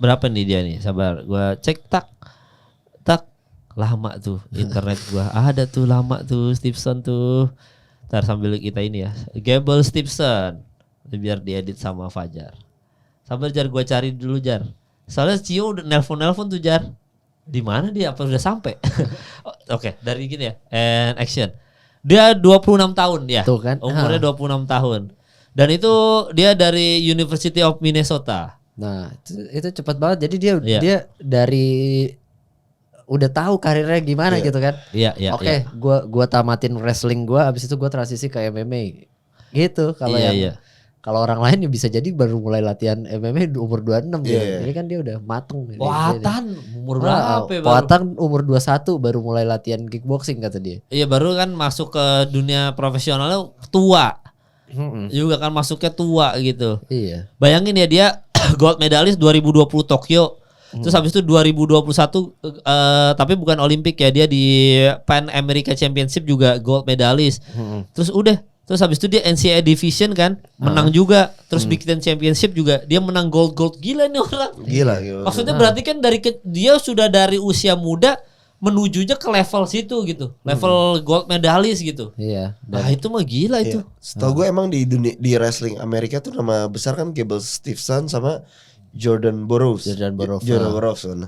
berapa nih dia nih? Sabar, gue cek tak lama tuh internet gua ada tuh lama tuh Stevenson tuh. Ntar sambil kita ini ya Gable Stevenson biar diedit sama Fajar. Sabar Jar, gua cari dulu Jar. Soalnya Cio udah nelpon tuh Jar. Di mana dia? Apa udah sampai? Oke, dari gini ya. And action. Dia 26 tahun ya. Tuh kan. Umurnya 26 tahun. Dan itu dia dari University of Minnesota. Nah, itu cepat banget. Jadi dia dari udah tahu karirnya gimana gitu kan. Iya. Oke, gua tamatin wrestling gua, abis itu gua transisi ke MMA. Gitu. Kalau orang lain ya bisa jadi baru mulai latihan MMA umur 26 gitu. Ini kan dia udah mateng. Watan umur berapa baru? Watan umur 21 baru mulai latihan kickboxing kata dia. Iya, baru kan masuk ke dunia profesionalnya tua. Juga kan masuknya tua gitu. Iya. Bayangin ya, dia gold medalist 2020 Tokyo. Terus habis itu 2021 tapi bukan Olimpik ya, dia di Pan America Championship juga gold medalist. Terus habis itu dia NCAA Division kan menang juga. Terus Big Ten Championship juga dia menang gold. Gila nih orang. Gila. Maksudnya berarti kan dia sudah dari usia muda menujunya ke level situ gitu. Level gold medalist gitu. Iya. Nah itu mah gila itu. Setahu gue emang di wrestling Amerika tuh nama besar kan Gable Steveson sama Jordan Burroughs. Kan.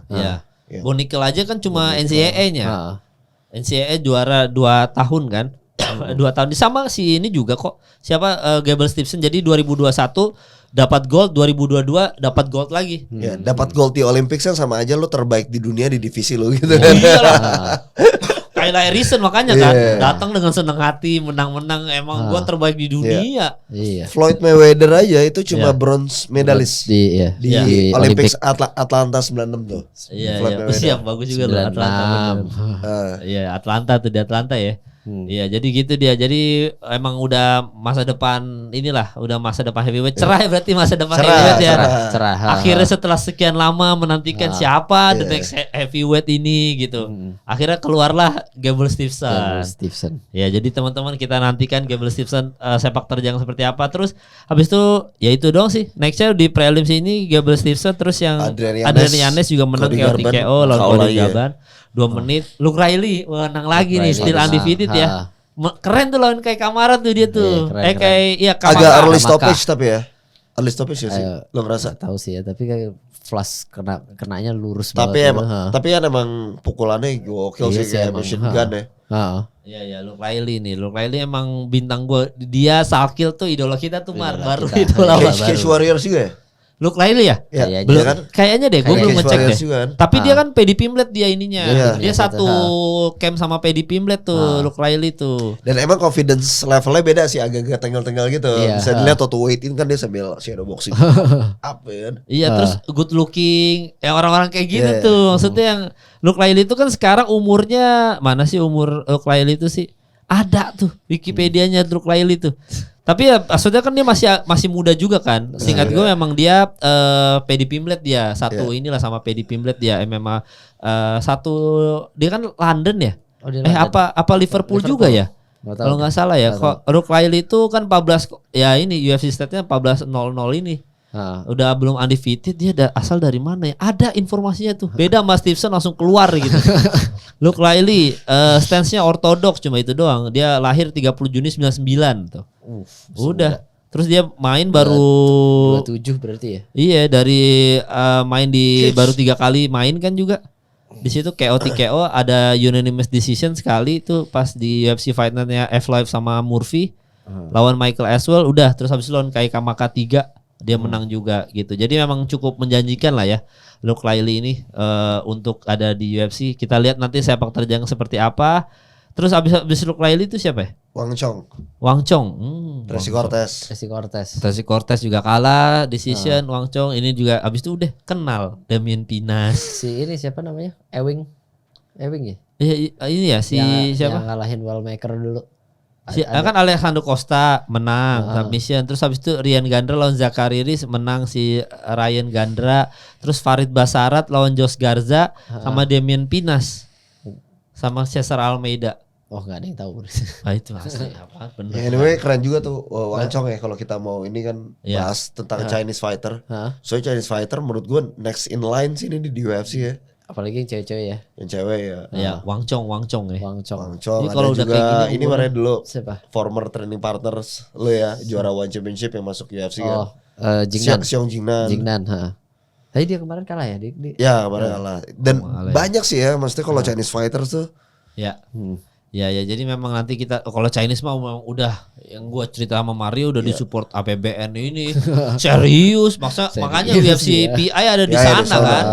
Iya. Bonikel aja kan cuma NCAA-nya. NCAA juara 2 tahun kan. 2 tahun sama si ini juga kok. Siapa Gable Steveson, jadi 2021 dapat gold, 2022 dapat gold lagi. Ya, dapat gold di Olympics kan sama aja lo terbaik di dunia di divisi lo gitu. Iya lah. Kyle Harrison makanya kan datang dengan senang hati, menang-menang, emang gua terbaik di dunia. Iya. Floyd Mayweather aja itu cuma bronze medalist di Olympics Atlanta 96 tuh. Iya. Siap, bagus juga loh Atlanta. Iya, Atlanta tuh, di Atlanta ya. Iya, jadi gitu dia. Jadi emang udah masa depan udah masa depan heavyweight. Cerah ya berarti masa depan heavyweight ya. Cerah. Akhirnya setelah sekian lama menantikan siapa the next heavyweight ini gitu. Akhirnya keluarlah Gable Steveson. Ya, jadi teman-teman kita nantikan Gable Steveson sepak terjang seperti apa. Terus habis itu ya itu doang sih. Nextnya di prelims ini Gable Steveson, terus yang Adrian Yanez juga menang KO lawan Cody Garbrandt. 2 menit. Luke Riley menang lagi nih, still undefeated ya. Keren tuh lawan kayak Kamara tuh dia tuh. Kamara. Agak early stoppage tapi ya. Early stoppage ya sih. Lo merasa? Tahu sih ya, tapi kayak flash kenanya lurus banget. Tapi kan emang pukulannya gokil sih kayak machine gun ya. Iya, Luke Riley nih. Luke Riley emang bintang gua. Dia Sakil tuh idola kita tuh baru itu lawan. Cage Warriors juga ya? Luke Riley ya? Belum kan? Kayaknya deh, gue belum ngecek deh. Kan? Tapi dia kan Paddy Pimblett dia ininya. Dia satu camp sama Paddy Pimblett tuh, Luke Riley tuh. Dan emang confidence levelnya beda sih, agak-agak tengil-tengil gitu. Bisa dilihat Toto weight in kan dia sambil shadow boxing. Apa ya? Iya, terus good looking, orang-orang kayak gini tuh. Maksudnya yang Luke Riley itu kan sekarang umurnya, mana sih umur Luke Riley itu sih? Ada tuh Wikipedia-nya Luke Riley tuh. Tapi ya maksudnya kan dia masih muda juga kan. Singkat gue memang dia Paddy Pimblett dia satu inilah sama Paddy Pimblett dia MMA satu, dia kan London ya. Apa Liverpool juga ya? Kalau nggak salah ya. Kok Luke Riley itu kan 14 ya, ini UFC stats-nya 14-0-0 ini. Udah belum undefeated, dia asal dari mana ya? Ada informasinya tuh. Beda sama Stevenson langsung keluar gitu. Luke Riley stance-nya ortodoks, cuma itu doang. Dia lahir 30 Juni 99 tuh. Udah. Terus dia main baru 27 berarti ya? Iya, dari main di baru 3 kali main kan juga. Di situ KO ada unanimous decision sekali itu pas di UFC Fight Night-nya F-Live sama Murphy lawan Michael Aswell. Udah, terus habis lawan Kai Kamaka 3 dia menang juga gitu. Jadi memang cukup menjanjikan lah ya Luke Riley ini untuk ada di UFC. Kita lihat nanti sepak terjang seperti apa. Terus abis Luke Riley itu siapa ya? Wang Chong. Tracy Cortez juga kalah decision. Wang Chong ini juga abis itu udah kenal Damien Pinas. Si ini siapa namanya? Ewing ya? Ini ya si siapa? Yang ngalahin Wallmaker dulu. Kan Alejandro Costa menang submission. Terus habis itu Ryan Gandra lawan Zachary Riz menang si Ryan Gandra. Terus Farid Basarat lawan Josh Garza sama Damien Pinas sama Cesar Almeida. Oh, nggak ada yang tahu. Itu asli apa bener. Anyway keren juga tuh Wang Chong ya, kalau kita mau ini kan bahas tentang Chinese fighter. Soalnya Chinese fighter menurut gue next in line sih ini di UFC ya. Apalagi yang cewek-cewek ya. Yang cewek ya. Ya, Wang Chong ya. Wang Chong. Jadi kalau udah kayak gini ini mana dulu siapa? Former training partners lo ya, juara One Championship yang masuk UFC kan. Jingnan. Xiong Jingnan. Tapi dia kemarin kalah ya? Ya kemarin kalah. Dan banyak sih ya, maksudnya kalau Chinese fighters tuh. Ya. Ya jadi memang nanti kita kalau Chinese mah udah yang gua cerita sama Mario udah disupport APBN ini serius makanya UFC PI ada di sana kan.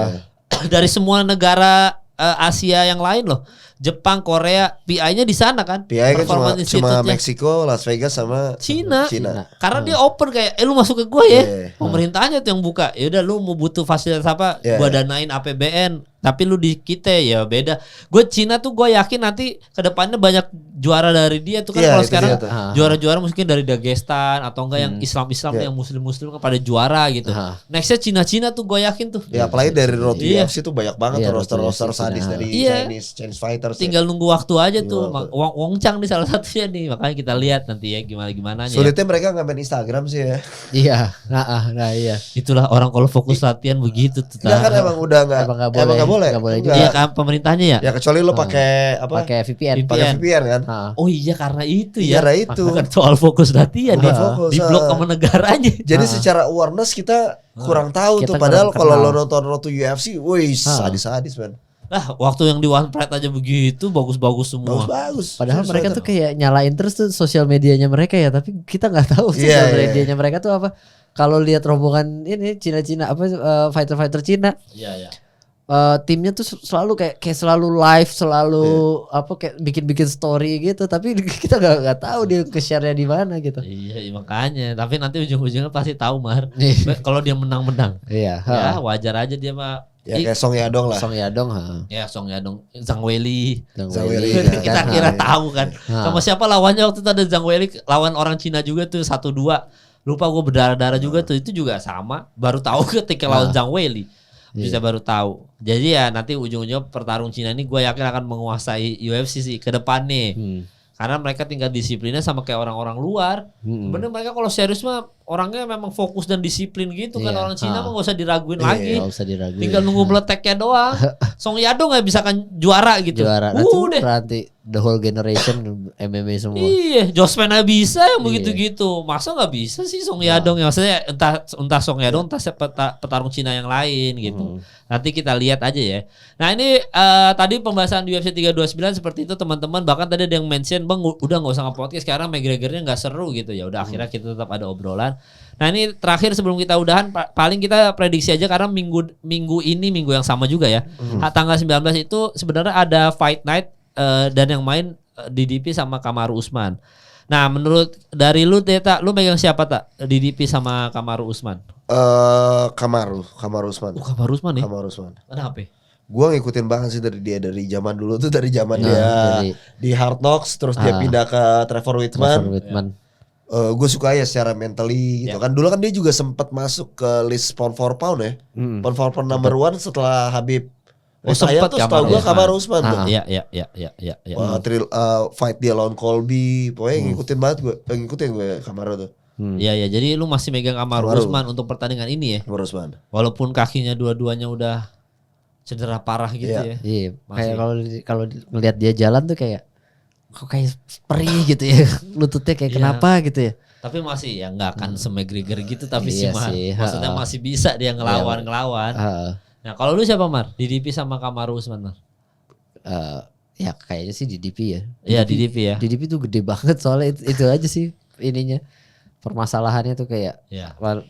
Dari semua negara Asia yang lain loh. Jepang, Korea, PI-nya di sana kan. PI kan cuma Meksiko, Las Vegas sama Cina. Karena dia open kayak lu masuk ke gua ya. Pemerintahnya tuh yang buka. Ya udah lu mau butuh fasilitas apa? Gua danain APBN. Tapi lu di kita ya beda. Gue Cina tuh gue yakin nanti kedepannya banyak juara dari dia tuh kan. Kalau sekarang juara-juara mungkin dari Dagestan atau enggak yang Islam-Islam yang Muslim-Muslim kan pada juara gitu. Nextnya Cina-Cina tuh gue yakin tuh. Ya apalagi dari Road to UFC tuh banyak banget roster-roster sadis dari Chinese fighters. Tinggal nunggu waktu aja tuh. Wong Chang nih salah satunya nih. Makanya kita lihat nanti ya gimana-gimana. Sulitnya mereka nggak main Instagram sih ya. Iya. Nah iya. Itulah orang kalau fokus latihan begitu tuh. Enggak kan emang udah enggak boleh. Iya kan pemerintahnya ya. Ya kecuali lo pakai apa? Pakai VPN. Pakai VPN kan. Oh iya karena itu ya. Karena itu. Kan soal fokus latihan ya. Di blok sama negaranya. Jadi secara awareness kita kurang tahu tuh. Padahal kalau lo nonton Road to UFC, wih sadis-sadis man. Lah waktu yang di One Pride aja begitu bagus-bagus semua. Bagus. Padahal mereka tuh kayak nyalain terus tuh sosial medianya mereka ya. Tapi kita nggak tahu sosial medianya mereka tuh apa. Kalau lihat rombongan ini Cina-Cina apa fighter-fighter Cina. Iya. Timnya tuh selalu kayak selalu live, selalu apa kayak bikin story gitu, tapi kita nggak tahu dia ke-share-nya di mana gitu. Iya makanya, tapi nanti ujung-ujungnya pasti tahu Mar. Kalau dia menang. Iya. Ya wajar aja dia mah. Ya kayak Song Yadong lah. Ya Song Yadong, Zhang Weili. Kita kira tahu kan. Sama siapa lawannya waktu itu ada Zhang Weili lawan orang Cina juga tuh 1-2. Lupa gue berdarah-darah juga tuh, itu juga sama. Baru tahu ketika lawan Zhang Weili. Bisa baru tahu. Jadi ya nanti ujung-ujungnya pertarung Cina ini gue yakin akan menguasai UFC sih ke depan nih. Karena mereka tinggal disiplinnya sama kayak orang-orang luar. Bener mereka kalau serius mah orangnya memang fokus dan disiplin gitu kan. Orang Cina mah gak usah diraguin lagi. Gak usah diraguin. Tinggal nunggu meleteknya doang. Song Yadong gak bisa kan juara gitu. Juara. Nanti the whole generation MMA semua. Iya, Joshua bisa yang begitu-gitu. Masa gak bisa sih Song Yadong? Maksudnya entah Song Yadong entah petarung Cina yang lain gitu. Nanti kita lihat aja ya. Nah ini tadi pembahasan UFC 329 seperti itu teman-teman. Bahkan tadi ada yang mention Bang udah gak usah nge-podcast sekarang McGregor-nya gak seru gitu ya. Udah akhirnya kita tetap ada obrolan. Nah ini terakhir sebelum kita udahan paling kita prediksi aja karena minggu ini minggu yang sama juga ya. Tanggal 19 itu sebenarnya ada Fight Night dan yang main DDP sama Kamaru Usman. Nah menurut dari lu Teta, lu megang siapa tak? DDP sama Kamaru Usman? Kamaru Usman. Kamaru Usman nih? Kamaru Usman. Kenapa? Gue ngikutin banget sih dari zaman dulu tuh, dari zaman dia di Hard Knocks, terus dia pindah ke Trevor Whitman. Gue suka ya secara mentally gitu kan. Dulu kan dia juga sempat masuk ke list pound for pound ya. Pound for pound number 1 setelah Habib. Saya tuh setahu gue Kamaru Usman tuh. Iya. Fight dia lawan Colby, pokoknya ngikutin banget gue. Ngikutin gue Kamaru tuh. Iya, jadi lu masih megang Kamaru Usman untuk pertandingan ini ya? Kamaru Usman. Walaupun kakinya dua-duanya udah cedera parah gitu ya. Iya, kayak kalau ngelihat dia jalan tuh kayak kok kayak perih gitu ya. Lututnya kayak kenapa gitu ya. Tapi masih ya nggak akan se-McGregor gitu tapi sih maksudnya masih bisa dia ngelawan. Nah kalau lu siapa Mar? DDP sama Kamaru Usman Mar? Ya kayaknya sih DDP ya. Iya DDP ya. DDP tuh gede banget soalnya itu aja sih ininya. Permasalahannya tuh kayak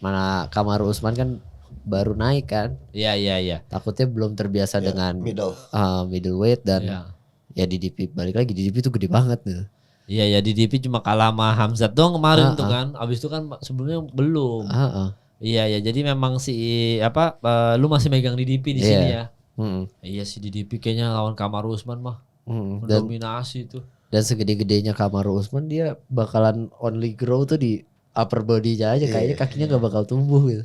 mana Kamaru Usman kan baru naik kan. Iya. Takutnya belum terbiasa dengan middleweight dan ya DDP balik lagi. DDP tuh gede banget gitu. Iya DDP cuma kalah sama Hamzat doang kemarin tuh kan. Abis itu kan sebelumnya belum. Iya jadi memang lu masih megang DDP di sini ya. Iya si DDP kayaknya lawan Kamaru Usman mah dominasi tuh. Dan segede-gedenya Kamaru Usman dia bakalan only grow tuh di upper body-nya aja, kayaknya kakinya gak bakal tumbuh gitu.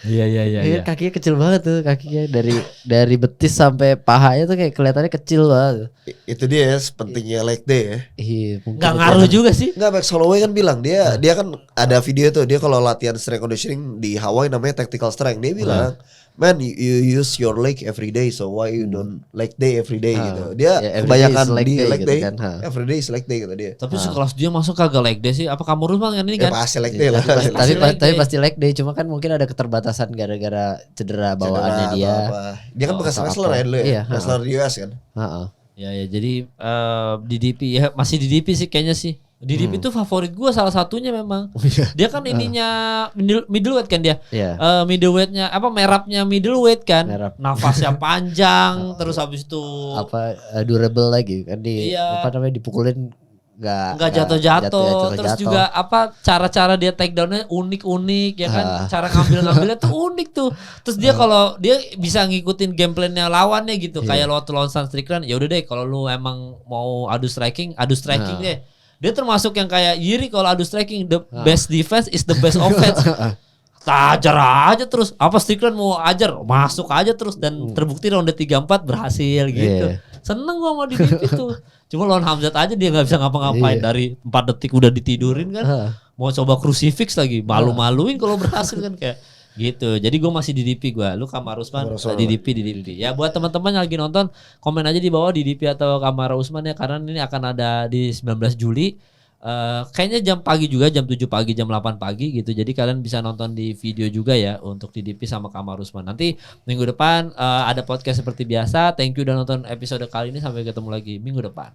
Iya. Kakinya kecil banget tuh, kakinya dari betis sampai pahanya tuh kayak kelihatannya kecil banget. Itu dia ya, pentingnya leg day ya. Iya, gak ngaruh juga sih. Enggak, Max Holloway kan bilang dia kan ada video tuh, dia kalau latihan strength conditioning di Hawaii namanya tactical strength. Dia bilang man you use your leg every day, so why you don't leg day every day gitu. Dia kebanyakan di leg day, gitu kan. Every day is leg day kata dia. Tapi sekelas dia masuk kagak leg day sih. Apa kamu rumah kan ini kan? Pasti leg day lah. Tapi pasti leg day, cuma kan mungkin ada keterbatasan gara-gara cedera bawaannya dia. Dia kan bekas wrestler ya dulu ya. Wrestler di US kan. Ya jadi di DP ya masih di DP sih kayaknya sih. DDP itu favorit gue salah satunya memang. Dia kan ininya middleweight kan dia. Middleweightnya apa merapnya middleweight kan. Nafasnya panjang terus habis itu durable lagi kan apa namanya dipukulin nggak jatuh-jatuh. Terus juga apa cara-cara dia take downnya unik-unik ya kan. Cara ngambilnya tuh unik tuh. Terus dia kalau dia bisa ngikutin game plan-nya lawannya gitu. Kayak waktu lawan Sun Strickland, ya udah deh kalau lu emang mau adu striking deh. Dia termasuk yang kayak Yiri kalau adu striking, the best defense is the best offense. Ajar aja terus. Apa Strickland mau ajar, masuk aja terus dan terbukti ronde 3-4 berhasil gitu. Seneng gua mau di DP tuh. Cuma lawan Hamzat aja dia nggak bisa ngapa-ngapain dari 4 detik udah ditidurin kan. Mau coba crucifix lagi, malu-maluin kalau berhasil kan kayak gitu. Jadi gue masih di DP gue. Lu Kamar Usman di DP. Ya buat teman-teman yang lagi nonton, komen aja di bawah di DP atau Kamar Usman ya, karena ini akan ada di 19 Juli. Kayaknya jam pagi juga, jam 7 pagi, jam 8 pagi gitu. Jadi kalian bisa nonton di video juga ya untuk di DP sama Kamar Usman. Nanti minggu depan ada podcast seperti biasa. Thank you udah nonton episode kali ini, sampai ketemu lagi minggu depan.